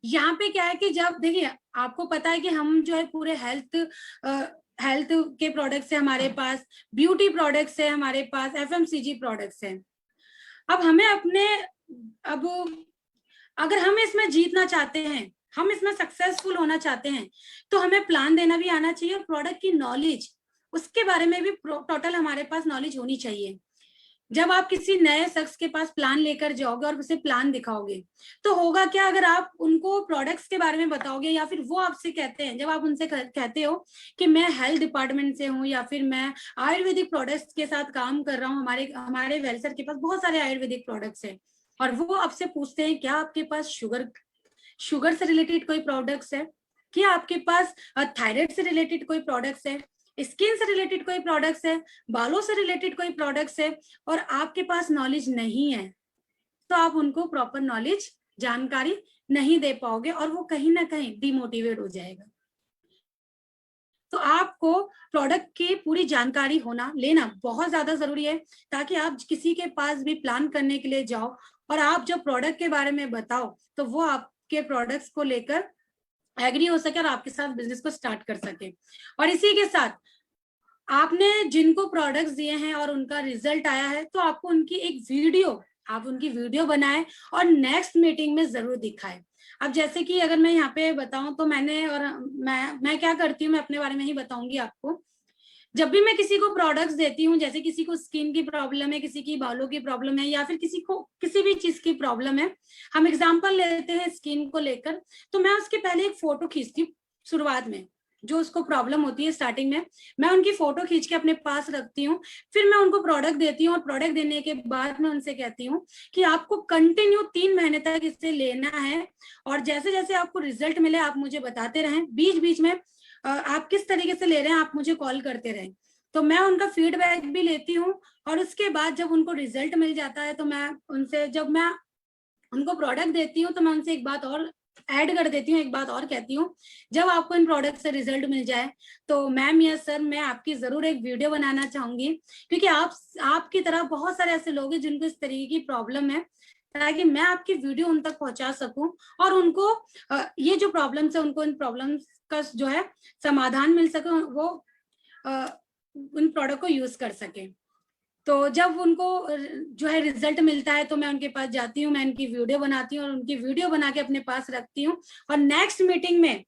Speaker 1: यहाँ पे क्या है कि जब देखिए आपको पता है कि हम जो है पूरे हेल्थ के प्रोडक्ट्स है हमारे पास, ब्यूटी प्रोडक्ट्स है हमारे पास, एफएमसीजी प्रोडक्ट्स है। अब हमें अपने अब अगर हम इसमें जीतना चाहते हैं, हम इसमें सक्सेसफुल होना चाहते हैं, तो हमें प्लान देना भी आना चाहिए और प्रोडक्ट की नॉलेज उसके बारे में भी टोटल हमारे पास नॉलेज होनी चाहिए। जब आप किसी नए शख्स के पास प्लान लेकर जाओगे और उसे प्लान दिखाओगे तो होगा क्या, अगर आप उनको प्रोडक्ट्स के बारे में बताओगे या फिर वो आपसे कहते हैं, जब आप उनसे कहते हो कि मैं हेल्थ डिपार्टमेंट से हूँ या फिर मैं आयुर्वेदिक प्रोडक्ट्स के साथ काम कर रहा हूँ, हमारे हमारे वेलसर के पास बहुत सारे आयुर्वेदिक प्रोडक्ट्स हैं, और वो आपसे पूछते हैं क्या आपके पास शुगर से रिलेटेड कोई प्रोडक्ट्स है, क्या आपके पास थायराइड से रिलेटेड कोई प्रोडक्ट्स है, स्किन से रिलेटेड कोई प्रोडक्ट्स है, बालों से रिलेटेड कोई प्रोडक्ट्स है, और आपके पास नॉलेज नहीं है, तो आप उनको प्रॉपर नॉलेज जानकारी नहीं दे पाओगे और वो कहीं ना कहीं डिमोटिवेट हो जाएगा। तो आपको प्रोडक्ट की पूरी जानकारी लेना बहुत ज्यादा जरूरी है, ताकि आप किसी के पास भी प्लान करने के लिए जाओ और आप जब प्रोडक्ट के बारे में बताओ तो वो आपके प्रोडक्ट्स को लेकर एग्री हो सके और आपके साथ बिजनेस को स्टार्ट कर सके। और इसी के साथ आपने जिनको प्रोडक्ट्स दिए हैं और उनका रिजल्ट आया है, तो आपको उनकी उनकी वीडियो बनाए और नेक्स्ट मीटिंग में जरूर दिखाए। अब जैसे कि अगर मैं यहाँ पे बताऊं तो मैं क्या करती हूँ, मैं अपने बारे में ही बताऊंगी आपको। जब भी मैं किसी को प्रोडक्ट्स देती हूँ, जैसे किसी को स्किन की प्रॉब्लम है, किसी की बालों की प्रॉब्लम है, या फिर किसी को किसी भी चीज की प्रॉब्लम है, हम एग्जांपल लेते हैं स्किन को लेकर, तो मैं उसके पहले एक फोटो खींचती हूँ। शुरुआत में जो उसको प्रॉब्लम होती है स्टार्टिंग में, मैं उनकी फोटो खींच के अपने पास रखती हूँ, फिर मैं उनको प्रोडक्ट देती हूँ और प्रोडक्ट देने के बाद मैं उनसे कहती हूँ कि आपको कंटिन्यू 3 महीने तक इसे लेना है, और जैसे जैसे आपको रिजल्ट मिले आप मुझे बताते रहें, बीच बीच में आप किस तरीके से ले रहे हैं आप मुझे कॉल करते रहें। तो मैं उनका फीडबैक भी लेती हूँ, और उसके बाद जब उनको रिजल्ट मिल जाता है तो जब मैं उनको प्रोडक्ट देती हूँ तो मैं उनसे एक बात और ऐड कर देती हूँ, एक बात और कहती हूँ, जब आपको इन प्रोडक्ट से रिजल्ट मिल जाए तो मैम या सर मैं आपकी जरूर एक वीडियो बनाना चाहूंगी, क्योंकि आपकी तरह बहुत सारे ऐसे लोग हैं जिनको इस तरीके की प्रॉब्लम है, ताकि मैं आपकी वीडियो उन तक पहुंचा सकूं और उनको ये जो प्रॉब्लम्स है उनको इन प्रॉब्लम्स का जो है समाधान मिल सके, वो उन प्रोडक्ट को यूज कर सके। तो जब उनको जो है रिजल्ट मिलता है तो मैं उनके पास जाती हूँ, मैं उनकी वीडियो बनाती हूँ और उनकी वीडियो बना के अपने पास रखती हूँ, और नेक्स्ट मीटिंग में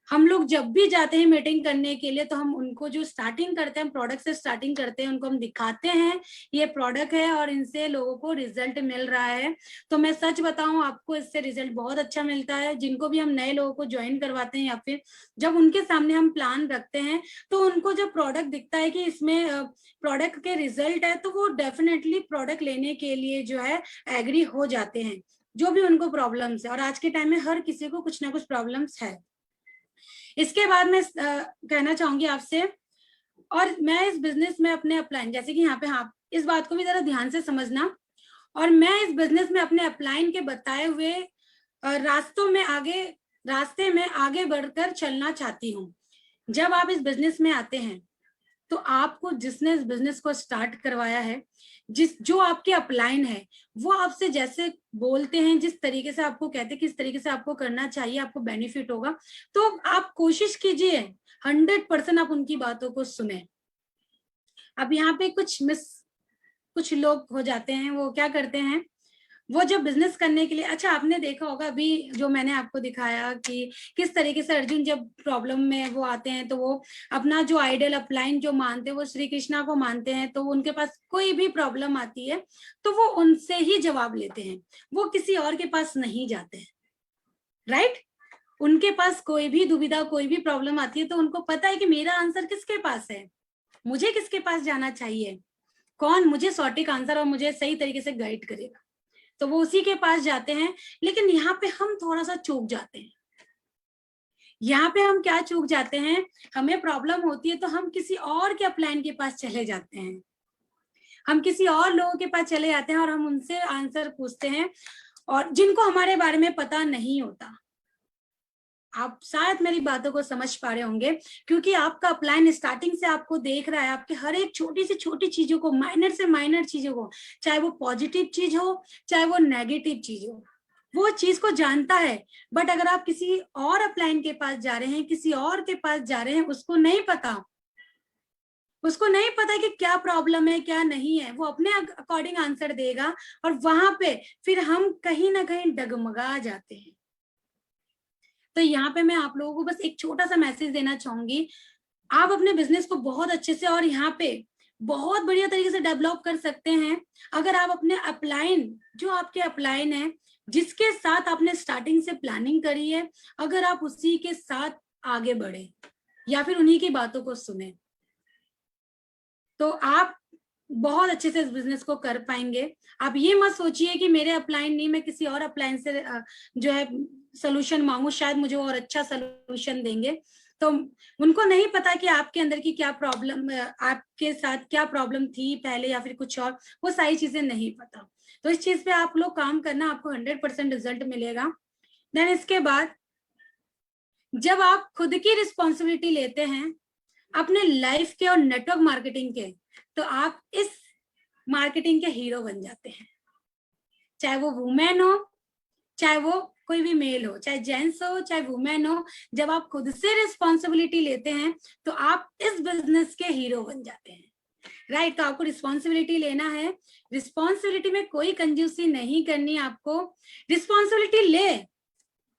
Speaker 1: हम लोग जब भी जाते हैं मीटिंग करने के लिए तो हम उनको जो स्टार्टिंग करते हैं, प्रोडक्ट से स्टार्टिंग करते हैं, उनको हम दिखाते हैं ये प्रोडक्ट है और इनसे लोगों को रिजल्ट मिल रहा है। तो मैं सच बताऊं आपको इससे रिजल्ट बहुत अच्छा मिलता है। जिनको भी हम नए लोगों को ज्वाइन करवाते हैं या फिर जब उनके सामने हम प्लान रखते हैं तो उनको जब प्रोडक्ट दिखता है कि इसमें प्रोडक्ट के रिजल्ट है तो वो डेफिनेटली प्रोडक्ट लेने के लिए जो है एग्री हो जाते हैं, जो भी उनको प्रॉब्लम्स है। और आज के टाइम में हर किसी को कुछ ना कुछ प्रॉब्लम्स है। इसके बाद मैं कहना चाहूंगी आपसे, और मैं इस बिजनेस में अपने अपलाइन, जैसे कि यहाँ पे हाँ इस बात को भी जरा ध्यान से समझना, और मैं इस बिजनेस में अपने अपलाइन के बताए हुए रास्ते में आगे बढ़कर चलना चाहती हूँ। जब आप इस बिजनेस में आते हैं तो आपको जिसने इस बिजनेस को स्टार्ट करवाया है, जो आपके अपलाइन है, वो आपसे जैसे बोलते हैं, जिस तरीके से आपको कहते हैं किस तरीके से आपको करना चाहिए, आपको बेनिफिट होगा, तो आप कोशिश कीजिए 100% आप उनकी बातों को सुने। अब यहाँ पे कुछ लोग हो जाते हैं, वो क्या करते हैं, वो जब बिजनेस करने के लिए, अच्छा आपने देखा होगा अभी जो मैंने आपको दिखाया कि किस तरीके से अर्जुन जब प्रॉब्लम में वो आते हैं तो वो अपना जो आइडियल अपलाइन जो मानते हैं वो श्री कृष्णा को मानते हैं, तो उनके पास कोई भी प्रॉब्लम आती है तो वो उनसे ही जवाब लेते हैं, वो किसी और के पास नहीं जाते हैं, राइट। उनके पास कोई भी दुविधा कोई भी प्रॉब्लम आती है तो उनको पता है कि मेरा आंसर किसके पास है, मुझे किसके पास जाना चाहिए, कौन मुझे सटीक आंसर और मुझे सही तरीके से गाइड करेगा, तो वो उसी के पास जाते हैं। लेकिन यहाँ पे हम थोड़ा सा चूक जाते हैं। यहाँ पे हम क्या चूक जाते हैं, हमें प्रॉब्लम होती है तो हम किसी और के अपलाइन के पास चले जाते हैं, हम किसी और लोगों के पास चले जाते हैं और हम उनसे आंसर पूछते हैं, और जिनको हमारे बारे में पता नहीं होता। आप शायद मेरी बातों को समझ पा रहे होंगे, क्योंकि आपका अपलाइन स्टार्टिंग से आपको देख रहा है, आपके हर एक छोटी से छोटी चीजों को, माइनर से माइनर चीजों को, चाहे वो पॉजिटिव चीज हो चाहे वो नेगेटिव चीज हो, वो चीज को जानता है, बट अगर आप किसी और अपलाइन के पास जा रहे हैं, किसी और के पास जा रहे हैं, उसको नहीं पता कि क्या प्रॉब्लम है क्या नहीं है, वो अपने अकॉर्डिंग आंसर देगा, और वहां पे फिर हम कहीं ना कहीं डगमगा जाते हैं। तो यहाँ पे मैं आप लोगों को बस एक छोटा सा मैसेज देना चाहूंगी, आप अपने बिजनेस को बहुत अच्छे से और यहाँ पे बहुत बढ़िया तरीके से डेवलप कर सकते हैं अगर आप अपने अपलाइन, जो आपके अपलाइन है, जिसके साथ आपने स्टार्टिंग से प्लानिंग करी है, अगर आप उसी के साथ आगे बढ़े या फिर उन्हीं की बातों को सुने, तो आप बहुत अच्छे से इस बिजनेस को कर पाएंगे। आप ये मत सोचिए कि मेरे अपलाइन नहीं, मैं किसी और अपलाइन से जो है सोल्यूशन मांगू, शायद मुझे और अच्छा सोल्यूशन देंगे। तो उनको नहीं पता कि आपके अंदर की क्या प्रॉब्लम, आपके साथ क्या प्रॉब्लम थी पहले या फिर कुछ और, वो सारी चीजें नहीं पता। तो इस चीज पे आप लोग काम करना, आपको 100% रिजल्ट मिलेगा। देन इसके बाद जब आप खुद की रिस्पॉन्सिबिलिटी लेते हैं अपने लाइफ के और नेटवर्क मार्केटिंग के, तो आप इस मार्केटिंग के हीरो बन जाते हैं। चाहे वो वुमेन हो, चाहे वो कोई भी मेल हो, चाहे जेंट्स हो, चाहे वुमेन हो, जब आप खुद से रिस्पॉन्सिबिलिटी लेते हैं तो आप इस बिजनेस के हीरो बन जाते हैं। राइट, तो आपको रिस्पॉन्सिबिलिटी लेना है। रिस्पॉन्सिबिलिटी में कोई कंजूसी नहीं करनी आपको। रिस्पॉन्सिबिलिटी ले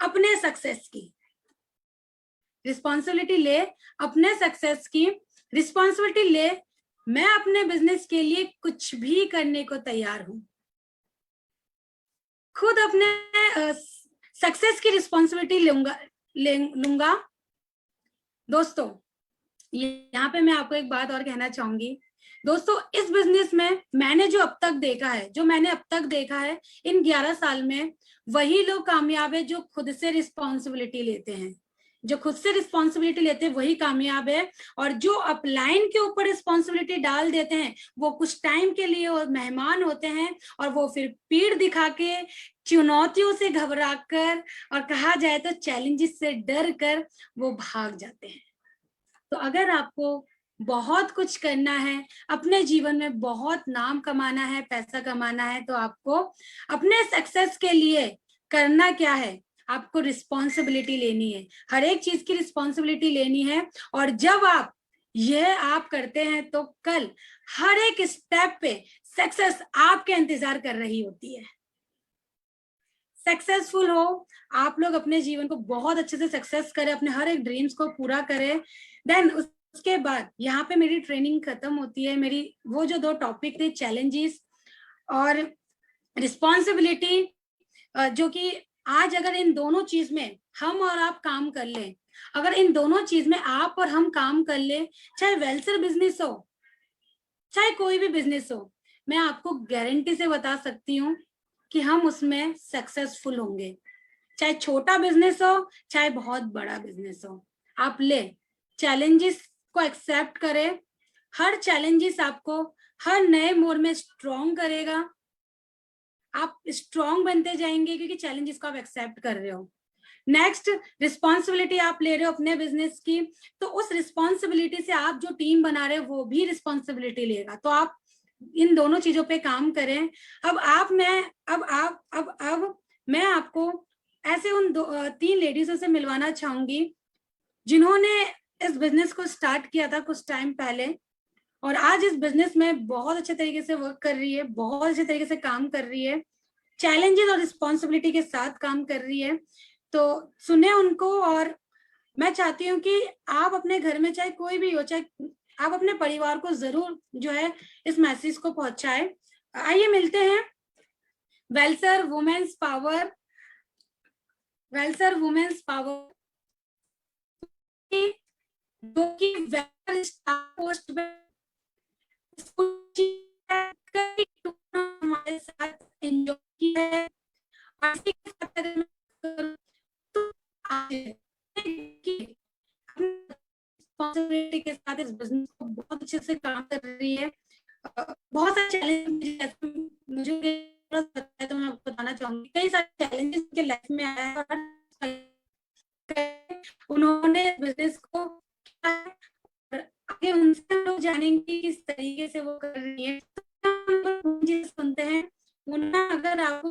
Speaker 1: अपने सक्सेस की, रिस्पॉन्सिबिलिटी ले अपने सक्सेस की, रिस्पॉन्सिबिलिटी ले मैं अपने बिजनेस के लिए कुछ भी करने को तैयार हूं, खुद अपने सक्सेस की रिस्पॉन्सिबिलिटी लूंगा। दोस्तों, यहाँ पे मैं आपको एक बात और कहना चाहूंगी। दोस्तों, इस बिजनेस में मैंने जो अब तक देखा है इन 11 साल में, वही लोग कामयाब है जो खुद से रिस्पॉन्सिबिलिटी लेते हैं। जो खुद से रिस्पॉन्सिबिलिटी लेते हैं वही कामयाब है, और जो अपलाइन के ऊपर रिस्पॉन्सिबिलिटी डाल देते हैं वो कुछ टाइम के लिए और मेहमान होते हैं, और वो फिर पीठ दिखा के, चुनौतियों से घबरा कर, और कहा जाए तो चैलेंजेस से डर कर वो भाग जाते हैं। तो अगर आपको बहुत कुछ करना है, अपने जीवन में बहुत नाम कमाना है, पैसा कमाना है, तो आपको अपने सक्सेस के लिए करना क्या है, आपको रिस्पॉन्सिबिलिटी लेनी है, हर एक चीज की रिस्पॉन्सिबिलिटी लेनी है। और जब आप करते हैं तो कल हर एक स्टेप पे सक्सेस आपके इंतजार कर रही होती है। सक्सेसफुल हो, आप लोग अपने जीवन को बहुत अच्छे से सक्सेस करें, अपने हर एक ड्रीम्स को पूरा करें। देन उसके बाद यहाँ पे मेरी ट्रेनिंग खत्म होती है। मेरी वो जो 2 टॉपिक थे, चैलेंजेस और रिस्पॉन्सिबिलिटी, जो कि आज अगर इन दोनों चीज में हम और आप काम कर लें, अगर इन दोनों चीज में आप और हम काम कर लें, चाहे वेलसेयर बिजनेस हो, चाहे कोई भी बिजनेस हो, मैं आपको गारंटी से बता सकती हूँ कि हम उसमें सक्सेसफुल होंगे। चाहे छोटा बिजनेस हो, चाहे बहुत बड़ा बिजनेस हो, आप ले चैलेंजेस को एक्सेप्ट करें। हर चैलेंजेस आपको हर नए मोड़ में स्ट्रॉन्ग करेगा। आप स्ट्रॉन्ग बनते जाएंगे क्योंकि चैलेंजेस को आप एक्सेप्ट कर रहे हो। नेक्स्ट, रिस्पॉन्सिबिलिटी आप ले रहे हो अपने बिजनेस की, तो उस रिस्पॉन्सिबिलिटी से आप जो टीम बना रहे हो वो भी रिस्पॉन्सिबिलिटी लेगा। तो आप इन दोनों चीजों पे काम करें। अब मैं आपको ऐसे उन 3 लेडीजों से मिलवाना चाहूंगी जिन्होंने इस बिजनेस को स्टार्ट किया था कुछ टाइम पहले, और आज इस बिजनेस में बहुत अच्छे तरीके से वर्क कर रही है, बहुत अच्छे तरीके से काम कर रही है, चैलेंजेस और रिस्पॉन्सिबिलिटी के साथ काम कर रही है। तो सुने उनको, और मैं चाहती हूँ कि आप अपने घर में, चाहे कोई भी हो, चाहे आप अपने परिवार को जरूर जो है इस मैसेज को पहुंचाए। आइए मिलते हैं वेलसेयर वुमेन्स पावर, वेलसेयर वुमेन्स पावर जो कि पोस्ट हमारे साथ एंजॉय किया है। रिस्पॉन्सिबिलिटी के साथ इस बिजनेस को बहुत अच्छे से काम कर रही है। बहुत सारे चैलेंज मुझे तो मैं आपको बताना चाहूंगी, कई सारे चैलेंजेस के लाइफ में आया है, उन्होंने बिजनेस को आगे उनसे हम लोग जानेंगे किस तरीके से वो कर रही है। सुनते हैं, अगर आपको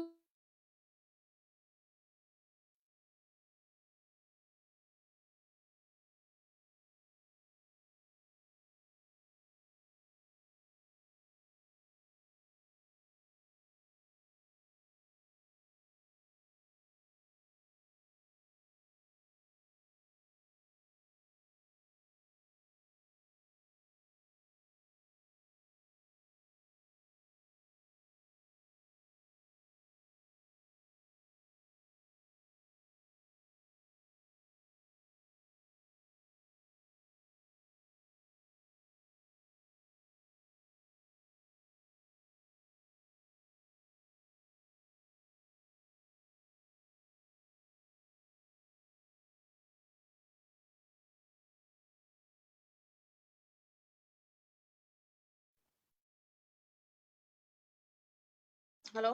Speaker 1: हेलो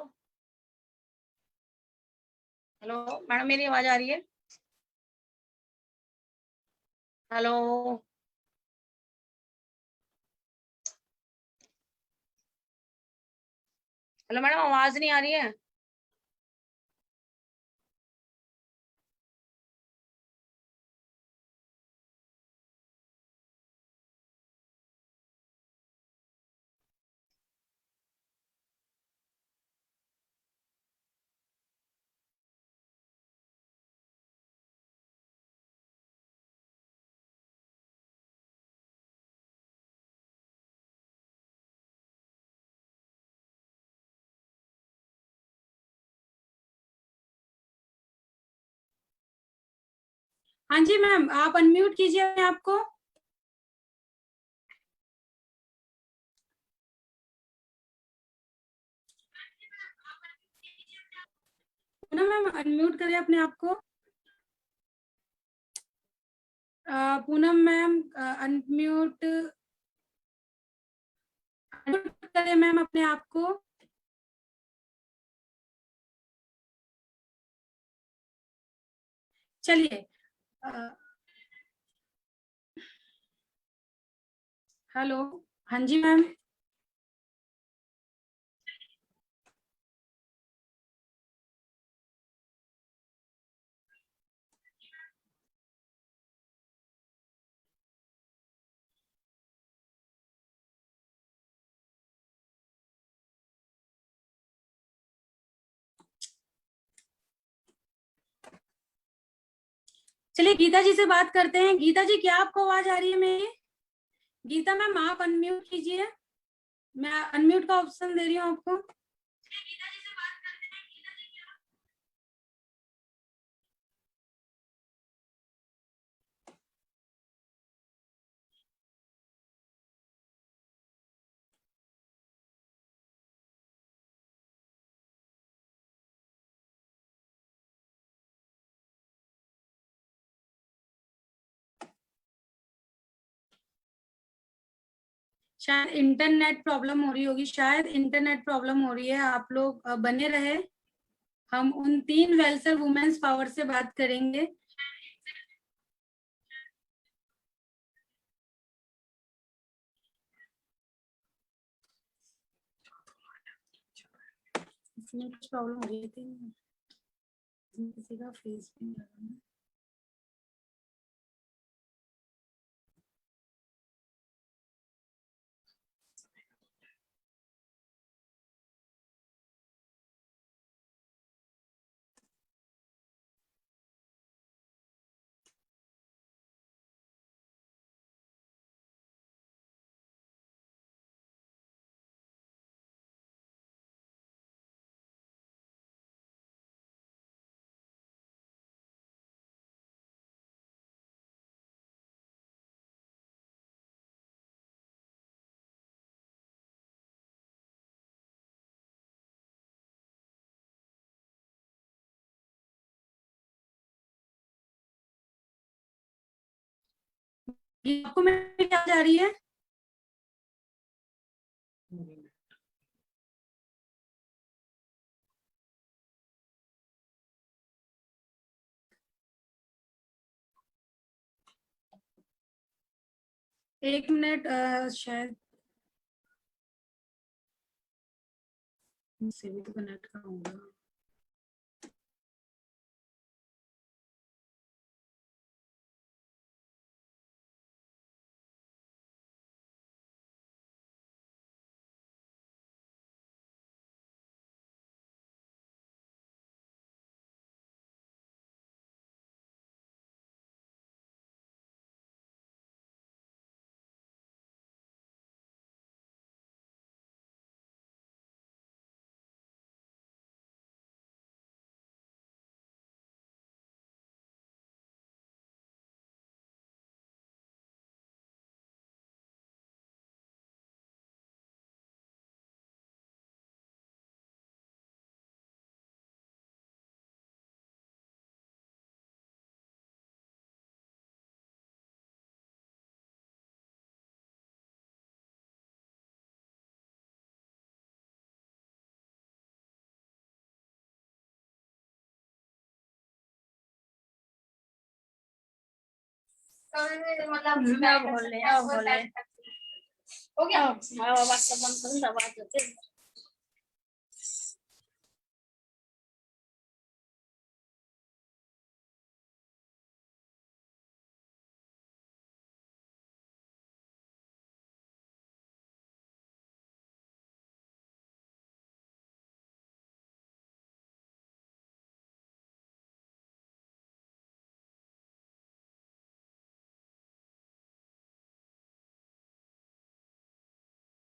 Speaker 1: हेलो मैडम, मेरी आवाज आ रही है? हेलो हेलो मैडम, आवाज नहीं आ रही है? हाँ जी मैम, आप अनम्यूट कीजिए अपने आप को। पूनम मैम, अनम्यूट करें अपने आप को। पूनम मैम, अनम्यूट अनम्यूट करें मैम अपने आप को। चलिए। हेलो। हाँ जी मैम। चलिए गीता जी से बात करते हैं। गीता जी, क्या आपको आवाज आ रही है मेरी? गीता मैम, आप अनम्यूट कीजिए। मैं अनम्यूट का ऑप्शन दे रही हूँ आपको। शायद इंटरनेट प्रॉब्लम हो रही होगी, शायद इंटरनेट प्रॉब्लम हो रही है। आप लोग बने रहे। हम उन 3 वेलसर वुमेन्स पावर से बात करेंगे। इसमें कुछ प्रॉब्लम हो रही थी, किसी का फेस भी नहीं लगा। ये आपको मेरी आवाज आ रही है? 1 मिनट, शायद से भी तो कनेक्ट करूंगा।
Speaker 3: अब बोले हो गया। आवाज तो बंद करूँ, आवाज होती है।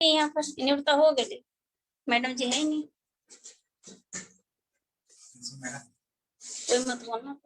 Speaker 3: यहाँ पर नियुक्त हो गए, मैडम जी है नहीं, कोई मत बोलना।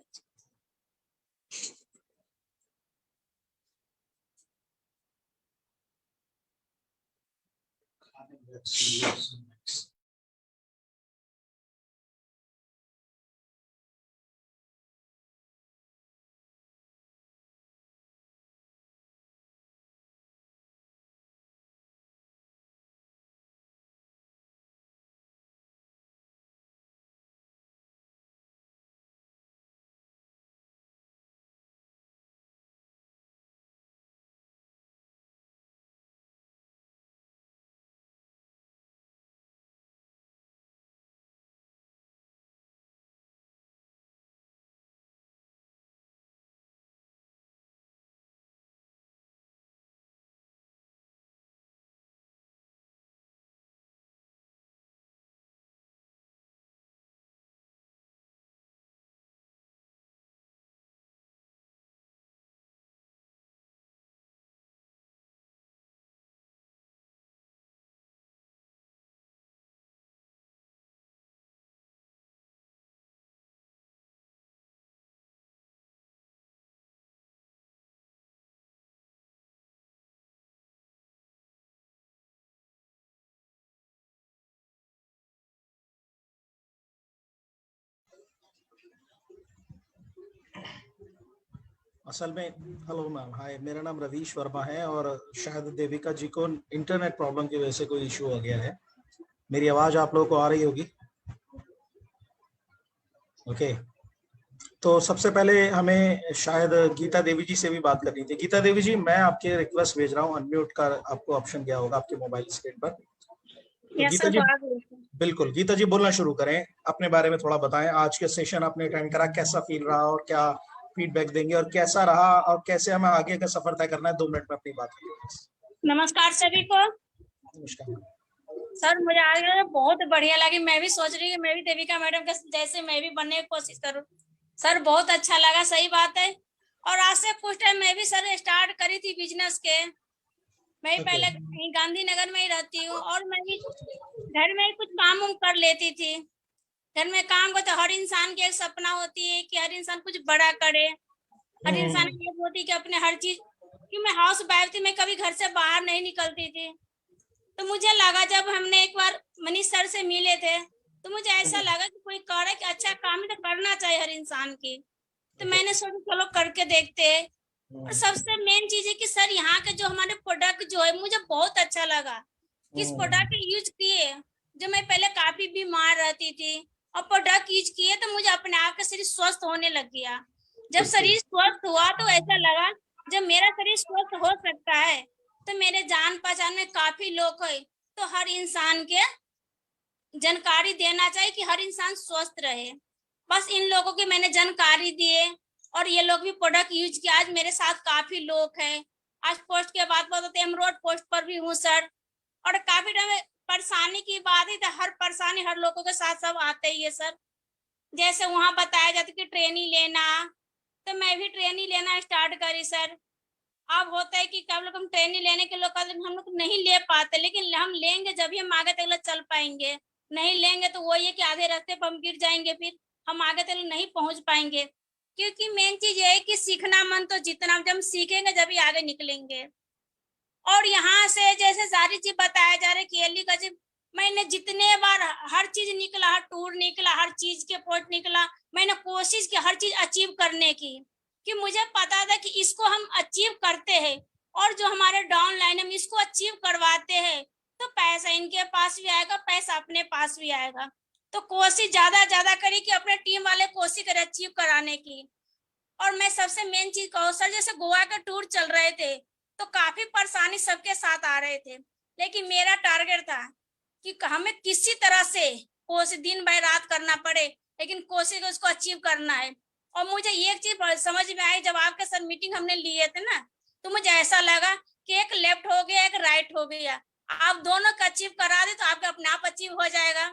Speaker 4: असल में हेलो मैम, हाय, मेरा नाम रवीश वर्मा है और शायद देविका जी को इंटरनेट प्रॉब्लम की वजह से कोई इशू हो गया है। मेरी आवाज आप लोगों को आ रही होगी? ओके, तो सबसे पहले हमें शायद गीता देवी जी से भी बात करनी थी। गीता देवी जी, मैं आपके रिक्वेस्ट भेज रहा हूँ, अनम्यूट का आपको ऑप्शन क्या होगा आपके मोबाइल स्क्रीन पर। तो गीता जी, बिल्कुल गीता जी बोलना शुरू करें, अपने बारे में थोड़ा बताएं। आज के सेशन आपने अटेंड करा, कैसा फील रहा और क्या फीडबैक देंगे और कैसा रहा और कैसे हमें आगे का सफर तय करना है? 2 मिनट में अपनी बात करिए।
Speaker 3: नमस्कार सभी को।
Speaker 4: नमस्कार
Speaker 3: सर, मुझे आज बहुत बढ़िया लगी। मैं भी सोच रही हूँ मैं भी देविका मैडम के जैसे मैं भी बनने की कोशिश करूँ। सर बहुत अच्छा लगा, सही बात है। और आज से कुछ टाइम मैं भी सर स्टार्ट करी थी बिजनेस के। मैं भी पहले गांधीनगर में ही रहती हूँ और मैं भी घर में ही कुछ काम उम कर लेती थी। घर में काम करते, हर इंसान की एक सपना होती है कि हर इंसान कुछ बड़ा करे। हर इंसान की एक होती है कि अपने हर चीज, कि मैं हाउस वाइफ थी, मैं कभी घर से बाहर नहीं निकलती थी। तो मुझे लगा, जब हमने एक बार मनीष सर से मिले थे, तो मुझे ऐसा लगा कि कोई करे कि अच्छा काम ही तो करना चाहिए हर इंसान की। तो मैंने सोचा चलो करके देखते हैं। और सबसे मेन चीज है कि सर यहाँ के जो हमारे प्रोडक्ट जो है, मुझे बहुत अच्छा लगा। किस प्रोडक्ट यूज किए, जो मैं पहले काफी बीमार रहती थी और प्रोडक्ट यूज किए तो मुझे अपने आप का शरीर स्वस्थ होने लग गया। जब शरीर स्वस्थ हुआ तो ऐसा लगा, जब मेरा शरीर स्वस्थ हो सकता है तो मेरे जान पहचान में काफी लोग है, तो हर इंसान के जानकारी देना चाहिए कि हर इंसान स्वस्थ रहे। बस इन लोगों की मैंने जानकारी दिए और ये लोग भी प्रोडक्ट यूज किया। आज मेरे साथ काफी लोग हैं। आज पोस्ट के बाद बताते हम रोड पोस्ट पर भी हूँ सर। और काफी टाइम परेशानी की बात है तो हर परेशानी हर लोगों के साथ सब आते ही है सर। जैसे वहां बताया जाता कि ट्रेनिंग लेना, तो मैं भी ट्रेनिंग लेना स्टार्ट करी सर। अब होता है कि कब लोग हम ट्रेनिंग लेने के लोग हम लोग नहीं ले पाते, लेकिन हम लेंगे जब भी हम आगे तक चल पाएंगे। नहीं लेंगे तो वही है कि आधे रास्ते पर हम गिर जाएंगे, फिर हम आगे तक नहीं पहुंच पाएंगे। क्योंकि मेन चीज ये है कि सीखना मन तो जितना जब हम सीखेंगे जब भी आगे निकलेंगे। और यहाँ से जैसे सारी चीज बताया जा रहा है कि का चीज, मैंने जितने बार हर चीज निकला, हर टूर निकला, हर चीज के पोस्ट निकला, मैंने कोशिश की हर चीज अचीव करने की। कि मुझे पता था कि इसको हम अचीव करते हैं और जो हमारे डाउन लाइन हम इसको अचीव करवाते हैं तो पैसा इनके पास भी आएगा, पैसा अपने पास भी आएगा। तो कोशिश ज्यादा करी कि अपने टीम वाले कोशिश करें अचीव कराने की। और मैं सबसे मेन चीज कहूँ सर, जैसे गोवा के टूर चल रहे थे तो काफी परेशानी सबके साथ आ रहे थे, लेकिन मेरा टारगेट था कि हमें किसी तरह से कोशिश दिन बाय रात करना पड़े, लेकिन कोशिश उसको अचीव करना है। और मुझे एक चीज समझ में आई, जब आपके साथ मीटिंग हमने लिए थे ना, तो मुझे ऐसा लगा कि एक लेफ्ट हो गया एक राइट हो गया, आप दोनों का अचीव करा दे तो आपका अपने आप अचीव हो जाएगा।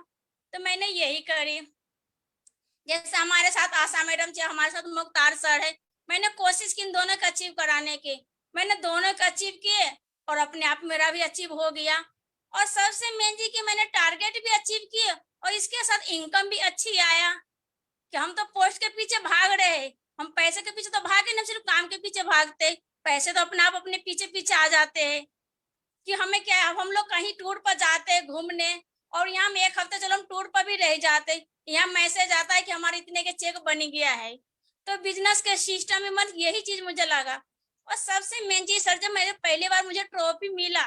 Speaker 3: तो मैंने यही करी। जैसे हमारे साथ आशा मैडम जी, हमारे साथ मुख्तार सर है, मैंने कोशिश की इन दोनों का अचीव कराने की, मैंने दोनों का अचीव किए और अपने आप मेरा भी अचीव हो गया। और सबसे मेन जी कि मैंने टारगेट भी अचीव किए और इसके साथ इनकम भी अच्छी आया, कि हम तो पोस्ट के पीछे भाग रहे हैं, हम पैसे के पीछे तो भागे नहीं, सिर्फ काम के पीछे भागते, पैसे तो अपने आप अपने पीछे पीछे आ जाते हैं। कि हमें क्या, हम लोग कहीं टूर पर जाते हैं घूमने, और यहाँ हम एक हफ्ते चलो हम टूर पर भी रह जाते, यहाँ मैसेज आता है कि हमारे इतने के चेक बन गया है। तो बिजनेस के सिस्टम में मतलब यही चीज मुझे लगा। और सबसे मेन चीज सर, जब मेरे पहली बार मुझे ट्रॉफी मिला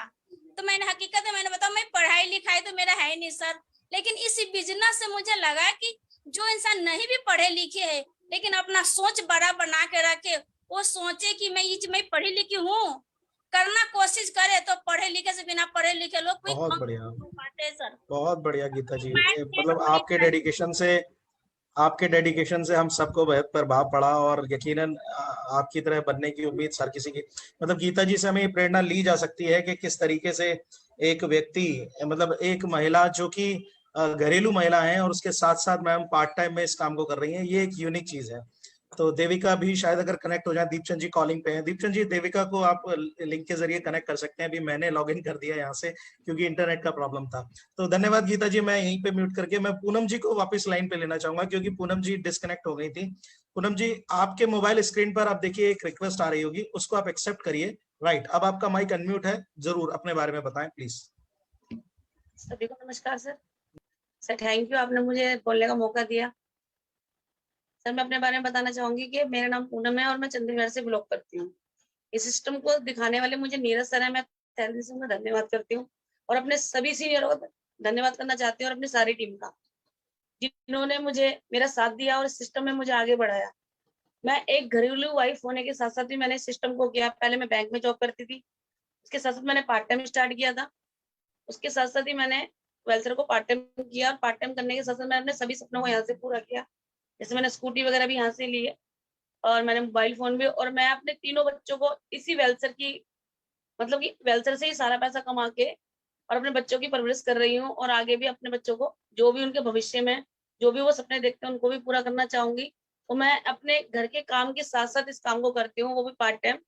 Speaker 3: तो मैंने हकीकत है, मैंने बताया मैं पढ़ाई लिखाई तो मेरा है नहीं सर, लेकिन इस बिजनेस से मुझे लगा कि जो इंसान नहीं भी पढ़े लिखे है लेकिन अपना सोच बड़ा बना के रखे, वो सोचे कि मैं पढ़ी लिखी हूँ, करना कोशिश करे, तो पढ़े लिखे से बिना पढ़े लिखे लोग कोई
Speaker 4: बहुत
Speaker 3: कम
Speaker 4: बढ़िया,
Speaker 3: नहीं पाते सर।
Speaker 4: बहुत बढ़िया गीता जी।
Speaker 3: माइंड सेट
Speaker 4: मतलब
Speaker 3: होने चाहिए।
Speaker 4: आपके डेडिकेशन से हम सबको बहुत प्रभाव पड़ा, और यकीनन आपकी तरह बनने की उम्मीद हर किसी की। मतलब गीता जी से हमें ये प्रेरणा ली जा सकती है कि किस तरीके से एक व्यक्ति, मतलब एक महिला जो कि घरेलू महिला है और उसके साथ साथ मैम पार्ट टाइम में इस काम को कर रही है, ये एक यूनिक चीज है। तो देविका भी शायद अगर कनेक्ट हो जाए, दीपचंद जी कॉलिंग पे हैं। दीपचंद जी, देविका को आप लिंक के जरिए कनेक्ट कर सकते हैं। अभी मैंने लॉग इन कर दिया यहाँ से क्योंकि इंटरनेट का प्रॉब्लम था। तो धन्यवाद गीता जी। मैं यहीं पे म्यूट करके मैं पूनम जी को वापस लाइन पे लेना चाहूंगा क्योंकि पूनम जी डिस्कनेक्ट हो गई थी। पूनम जी, आपके मोबाइल स्क्रीन पर आप देखिए एक रिक्वेस्ट आ रही होगी, उसको आप एक्सेप्ट करिए। राइट, अब आपका माइक अनम्यूट है, जरूर अपने बारे में बताएं प्लीज।
Speaker 5: सभी को नमस्कार सर। सर थैंक यू, आपने मुझे बोलने का मौका दिया। सर मैं अपने बारे में बताना चाहूंगी कि मेरा नाम पूनम है और मैं चंडीगढ़ से ब्लॉग करती हूँ। इस सिस्टम को दिखाने वाले मुझे नीरज सर है, मैं तहे दिल से उनका धन्यवाद करती हूँ और अपने सभी सीनियरों का धन्यवाद करना चाहती हूँ और अपनी सारी टीम का, जिन्होंने मुझे मेरा साथ दिया और इस सिस्टम में मुझे आगे बढ़ाया। मैं एक घरेलू वाइफ होने के साथ साथ भी मैंने इस सिस्टम को किया। पहले मैं बैंक में जॉब करती थी, उसके साथ साथ मैंने पार्ट टाइम स्टार्ट किया था, उसके साथ साथ ही मैंने वेलसर को पार्ट टाइम किया और पार्ट टाइम करने के साथ साथ मैंने अपने सभी सपनों को यहाँ से पूरा किया। जैसे मैंने स्कूटी वगैरह भी यहाँ से ली है और मैंने मोबाइल फोन भी, और मैं अपने तीनों बच्चों को इसी वेलसर की, मतलब कि वेलसर से ही सारा पैसा कमा के और अपने बच्चों की परवरिश कर रही हूँ। और आगे भी अपने बच्चों को जो भी उनके भविष्य में जो भी वो सपने देखते हैं उनको भी पूरा करना चाहूंगी। तो मैं अपने घर के काम के साथ साथ इस काम को करती हूँ, वो भी पार्ट टाइम।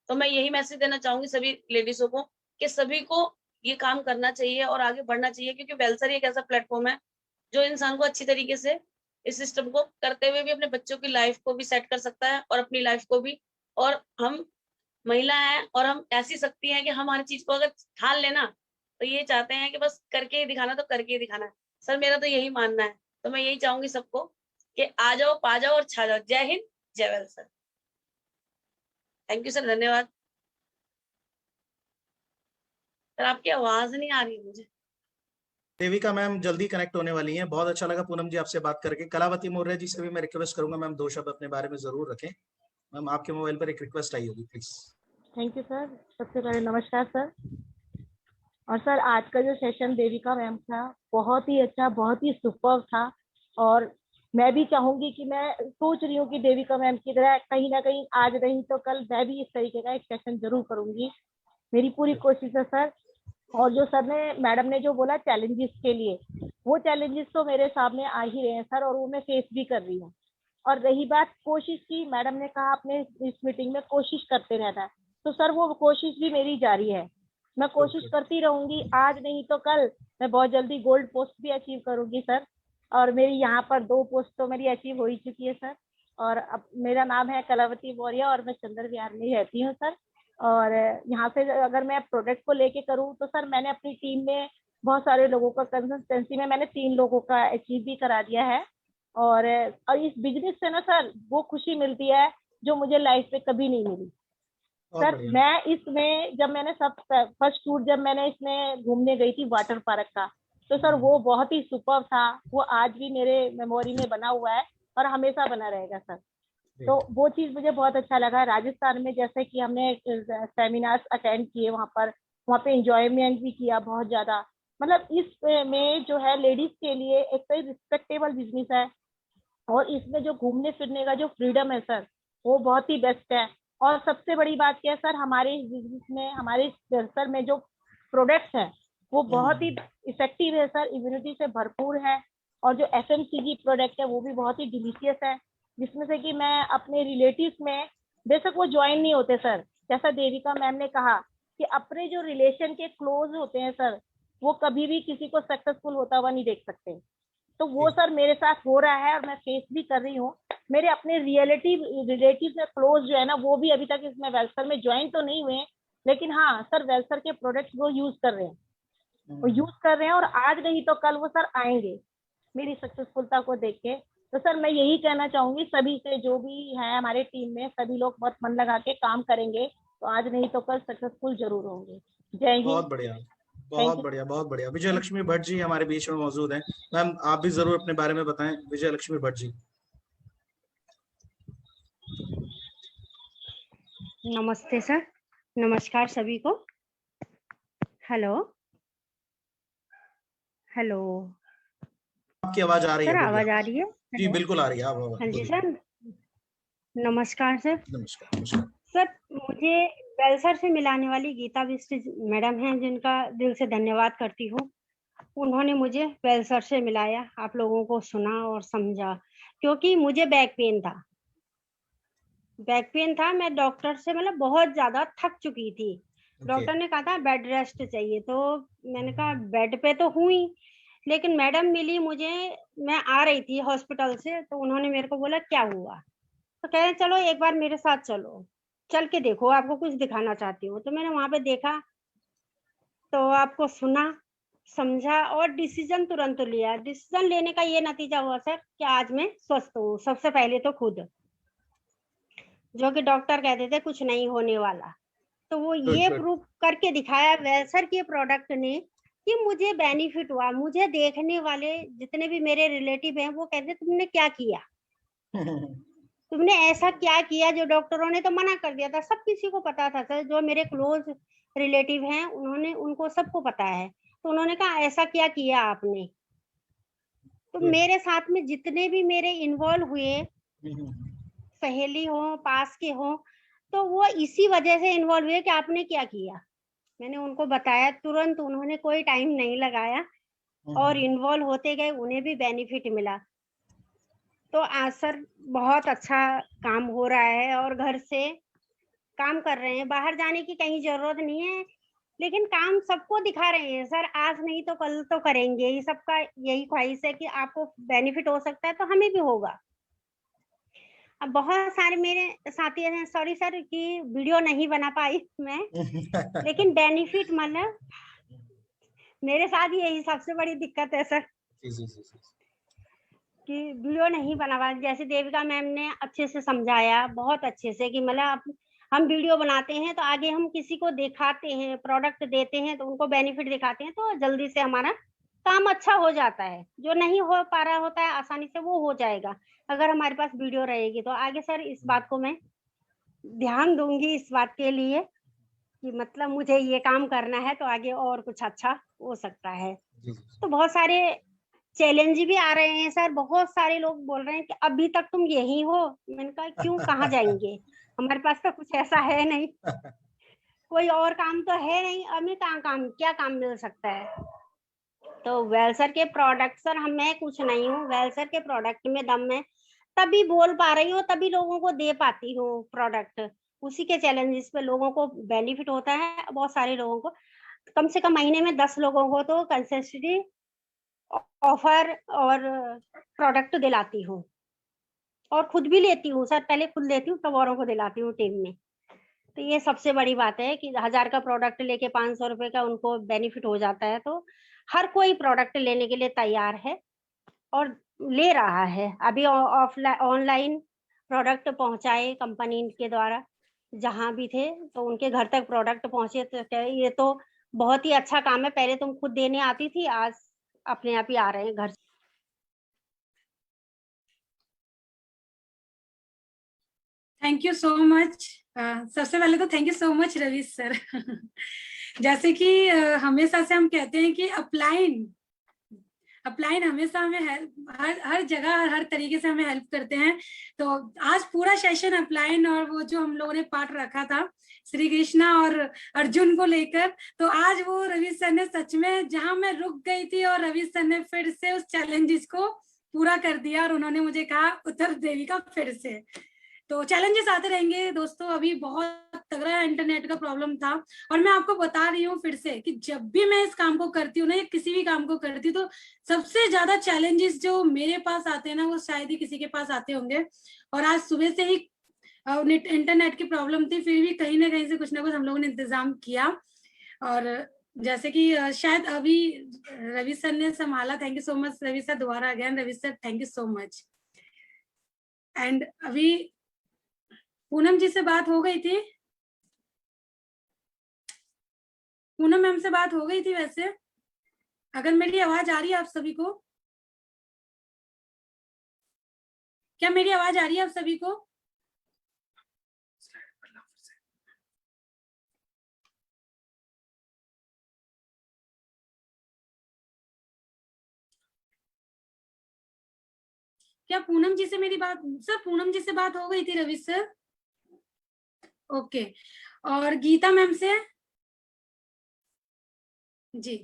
Speaker 5: तो मैं यही मैसेज देना चाहूंगी सभी लेडीजों को कि सभी को ये काम करना चाहिए और आगे बढ़ना चाहिए, क्योंकि वेलसर एक ऐसा प्लेटफॉर्म है जो इंसान को अच्छी तरीके से इस सिस्टम को करते हुए भी अपने बच्चों की लाइफ को भी सेट कर सकता है और अपनी लाइफ को भी। और हम महिला हैं और हम ऐसी शक्ति हैं कि हम हर चीज को अगर ठान लेना तो ये चाहते हैं कि बस करके ही दिखाना, तो करके ही दिखाना है। सर मेरा तो यही मानना है, तो मैं यही चाहूंगी सबको कि आ जाओ, पा जाओ और छा जाओ। जय हिंद, जय वेलसर। थैंक यू सर, धन्यवाद। सर आपकी आवाज नहीं आ रही मुझे।
Speaker 4: देविका मैम जल्दी कनेक्ट होने वाली हैं। बहुत अच्छा लगा पूनम जी आपसे बात करके। कलावती मौर्य जी से भी मैं रिक्वेस्ट करूंगा मैम, दो शब्द अपने बारे में जरूर रखें। मैम आपके मोबाइल पर एक रिक्वेस्ट आई होगी, प्लीज।
Speaker 6: Thank you sir. सबसे पहले नमस्कार सर। और सर आज का जो सेशन देविका मैम था बहुत ही अच्छा, बहुत ही सुपर्ब था। और मैं भी चाहूंगी कि मैं सोच रही हूँ कि देविका मैम की तरह कहीं ना कहीं आज नहीं तो कल मैं भी इस तरीके का एक सेशन जरूर करूंगी। मेरी पूरी कोशिश है सर। और जो सर ने, मैडम ने जो बोला चैलेंजेस के लिए, वो चैलेंजेस तो मेरे सामने आ ही रहे हैं सर और वो मैं फेस भी कर रही हूँ। और रही बात कोशिश की, मैडम ने कहा आपने इस मीटिंग में कोशिश करते रहना है, तो सर वो कोशिश भी मेरी जारी है। मैं कोशिश करती रहूंगी, आज नहीं तो कल मैं बहुत जल्दी गोल्ड पोस्ट भी अचीव करूंगी सर। और मेरी यहाँ पर 2 पोस्ट तो मेरी अचीव हो ही चुकी है सर। और अब मेरा नाम है कलावती मौर्य और मैं चंद्र विहार में रहती हूँ सर। और यहाँ से अगर मैं प्रोडक्ट को लेके करूँ तो सर मैंने अपनी टीम में बहुत सारे लोगों का कंसिस्टेंसी में मैंने 3 लोगों का अचीव भी करा दिया है। और इस बिजनेस से ना सर वो खुशी मिलती है जो मुझे लाइफ में कभी नहीं मिली सर। मैं इसमें जब मैंने फर्स्ट टूर जब मैंने इसमें घूमने गई थी वाटर पार्क का, तो सर वो बहुत ही सुपर्ब था। वो आज भी मेरे मेमोरी में बना हुआ है और हमेशा बना रहेगा सर। तो वो चीज मुझे बहुत अच्छा लगा। राजस्थान में जैसे कि हमने सेमिनार्स अटेंड किए, वहाँ पे एंजॉयमेंट भी किया बहुत ज्यादा। मतलब इस में जो है लेडीज के लिए एक तो रिस्पेक्टेबल बिजनेस है, और इसमें जो घूमने फिरने का जो फ्रीडम है सर, वो बहुत ही बेस्ट है। और सबसे बड़ी बात क्या है सर, हमारे इस बिजनेस में, हमारे सर में जो प्रोडक्ट्स हैं वो बहुत ही इफेक्टिव है सर, इम्यूनिटी से भरपूर है। और जो एफएमसीजी प्रोडक्ट है वो भी बहुत ही डिलीशियस है, जिसमें से कि मैं अपने रिलेटिव्स में, बेशक वो ज्वाइन नहीं होते सर, जैसा देविका मैम ने कहा कि अपने जो रिलेशन के क्लोज होते हैं सर, वो कभी भी किसी को सक्सेसफुल होता हुआ नहीं देख सकते। तो वो सर मेरे साथ हो रहा है और मैं फेस भी कर रही हूँ। मेरे अपने रिलेटिव में क्लोज जो है ना, वो भी अभी तक इसमें वेलसर में ज्वाइन तो नहीं हुए हैं, लेकिन हाँ सर वेलसर के प्रोडक्ट्स वो यूज कर रहे हैं, और आज नहीं तो कल वो सर आएंगे मेरी सक्सेसफुलता को देख के। तो सर मैं यही कहना चाहूंगी सभी से, जो भी है हमारे टीम में, सभी लोग बहुत मन लगा के काम करेंगे तो आज नहीं तो कल सक्सेसफुल जरूर होंगे। जय हिंद।
Speaker 4: बहुत बढ़िया, बहुत बढ़िया, बहुत बढ़िया। विजय लक्ष्मी भट्ट जी हमारे बीच में मौजूद हैं। मैम आप भी जरूर अपने बारे में बताएं, विजय लक्ष्मी भट्ट जी।
Speaker 7: नमस्ते सर, नमस्कार सभी को। हेलो हेलो
Speaker 4: आपकी आवाज आ रही है?
Speaker 7: सर आवाज आ रही है?
Speaker 4: जी बिल्कुल आ रही है। आप
Speaker 7: हाँ जी सर, नमस्कार सर।
Speaker 4: नमस्कार, नमस्कार।
Speaker 7: सर मुझे वेलसर से मिलाने वाली गीता बिष्ट मैडम हैं, जिनका दिल से धन्यवाद करती हूँ। उन्होंने मुझे वेलसर से मिलाया, आप लोगों को सुना और समझा, क्योंकि मुझे बैक पेन था। मैं डॉक्टर से मतलब बहुत ज्यादा थक चुकी थी। डॉक्टर ने कहा था बेड रेस्ट चाहिए, तो मैंने कहा बेड पे तो हुई, लेकिन मैडम मिली मुझे, मैं आ रही थी हॉस्पिटल से, तो उन्होंने मेरे को बोला क्या हुआ, तो कह रहे चलो एक बार मेरे साथ चलो, चल के देखो, आपको कुछ दिखाना चाहती हूँ। तो मैंने वहां पे देखा, तो आपको सुना, समझा और डिसीजन तुरंत लिया। डिसीजन लेने का ये नतीजा हुआ सर कि आज मैं स्वस्थ हूँ। सबसे पहले तो खुद, जो कि डॉक्टर कहते थे कुछ नहीं होने वाला, तो वो ये प्रूव करके दिखाया वेलसर के प्रोडक्ट ने कि मुझे बेनिफिट हुआ। मुझे देखने वाले जितने भी मेरे रिलेटिव हैं वो कहते तुमने क्या किया, तुमने ऐसा क्या किया जो डॉक्टरों ने तो मना कर दिया था। सब किसी को पता था सर, जो मेरे क्लोज रिलेटिव हैं उनको सबको पता है, तो उन्होंने कहा ऐसा क्या किया आपने। तो मेरे साथ में जितने भी मेरे इन्वॉल्व हुए, सहेली हो, पास के हो, तो वो इसी वजह से इन्वॉल्व हुए कि आपने क्या किया। मैंने उनको बताया, तुरंत उन्होंने कोई टाइम नहीं लगाया और इन्वॉल्व होते गए, उन्हें भी बेनिफिट मिला। तो आज सर बहुत अच्छा काम हो रहा है और घर से काम कर रहे हैं, बाहर जाने की कहीं जरूरत नहीं है, लेकिन काम सबको दिखा रहे हैं सर, आज नहीं तो कल तो करेंगे ही। सबका यही ख्वाहिश है कि आपको बेनिफिट हो सकता है तो हमें भी होगा। अब बहुत सारे मेरे साथी हैं, सॉरी सर कि वीडियो नहीं बना पाई मैं, लेकिन बेनिफिट मतलब मेरे साथ यही सबसे बड़ी दिक्कत है सर, कि वीडियो नहीं बना पाई। जैसे देविका मैम ने अच्छे से समझाया, बहुत अच्छे से, कि मतलब हम वीडियो बनाते हैं तो आगे हम किसी को दिखाते हैं, प्रोडक्ट देते हैं तो उनको बेनिफिट दिखाते हैं, तो जल्दी से हमारा काम अच्छा हो जाता है। जो नहीं हो पा रहा होता है आसानी से वो हो जाएगा अगर हमारे पास वीडियो रहेगी। तो आगे सर इस बात को मैं ध्यान दूंगी, इस बात के लिए कि मतलब मुझे ये काम करना है तो आगे और कुछ अच्छा हो सकता है। तो बहुत सारे चैलेंज भी आ रहे हैं सर, बहुत सारे लोग बोल रहे हैं कि अभी तक तुम यही हो। मैंने कहा क्यों, कहाँ जाएंगे, हमारे पास तो कुछ ऐसा है नहीं, कोई और काम तो है नहीं, हमें कहाँ काम, क्या काम मिल सकता है। तो वेलसर के प्रोडक्ट सर, मैं कुछ नहीं हूँ, वेलसर के प्रोडक्ट में दम है, तभी बोल पा रही हूँ, तभी लोगों को दे पाती हूँ प्रोडक्ट। उसी के चैलेंजेस पे लोगों को बेनिफिट होता है, बहुत सारे लोगों को, कम से कम महीने में 10 लोगों को तो कंसिस्टेंटली ऑफर और प्रोडक्ट दिलाती हूँ, और खुद भी लेती हूँ सर, पहले खुद लेती हूँ तब औरों को दिलाती हूँ टीम में। तो ये सबसे बड़ी बात है कि 1000 का प्रोडक्ट लेके 500 रुपए का उनको बेनिफिट हो जाता है। तो हर कोई प्रोडक्ट लेने के लिए तैयार है और ले रहा है। अभी ऑफलाइन ऑनलाइन प्रोडक्ट पहुंचाए कंपनी के द्वारा, जहां भी थे तो उनके घर तक प्रोडक्ट पहुंचे, तो ये तो बहुत ही अच्छा काम है। पहले तुम खुद देने आती थी, आज अपने आप ही आ रहे हैं घर।
Speaker 1: Thank you so much. सबसे पहले तो thank you so much Ravi sir. जैसे कि हमेशा से हम कहते हैं कि अपलाइन हमेशा हमें हर जगह हर तरीके से हमें हेल्प करते हैं। तो आज पूरा सेशन अपलाइन और वो जो हम लोगों ने पार्ट रखा था श्री कृष्णा और अर्जुन को लेकर, तो आज वो रवि सर ने सच में जहां मैं रुक गई थी और रवि सर ने फिर से उस चैलेंजेस को पूरा कर दिया और उन्होंने मुझे कहा उत्तर देवी का फिर से। तो चैलेंजेस आते रहेंगे दोस्तों, अभी बहुत तगड़ा इंटरनेट का प्रॉब्लम था और मैं आपको बता रही हूँ फिर से कि जब भी मैं इस काम को करती हूँ ना या किसी भी काम को करती हूँ तो सबसे ज्यादा चैलेंजेस जो मेरे पास आते हैं ना वो शायद ही किसी के पास आते होंगे। और आज सुबह से ही इंटरनेट की प्रॉब्लम थी, फिर भी कहीं ना कहीं से कुछ ना कुछ हम लोगों ने इंतजाम किया। और जैसे कि शायद अभी रवि सर ने संभाला, thank you so much Ravi sir, दोबारा again Ravi sir thank you so much. And अभी पूनम जी से बात हो गई थी, पूनम मैम से बात हो गई थी वैसे। अगर मेरी आवाज आ रही है आप सभी को, क्या मेरी आवाज आ रही है आप सभी को? क्या पूनम जी से मेरी बात, सर पूनम जी से बात हो गई थी रवि सर? ओके। और गीता मैम से जी,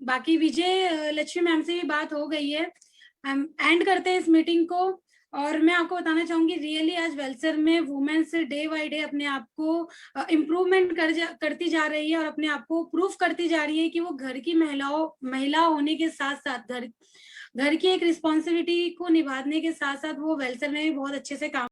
Speaker 1: बाकी विजय लक्ष्मी मैम से भी बात हो गई है। हम एंड करते हैं इस मीटिंग को। और मैं आपको बताना चाहूंगी रियली आज वेलसर में वुमेन्स डे बाय डे अपने आप को इम्प्रूवमेंट करती जा रही है और अपने आप को प्रूफ करती जा रही है कि वो घर की महिला होने के साथ साथ घर की एक रिस्पॉन्सिबिलिटी को निभाने के साथ साथ वो वेलसर में भी बहुत अच्छे से काम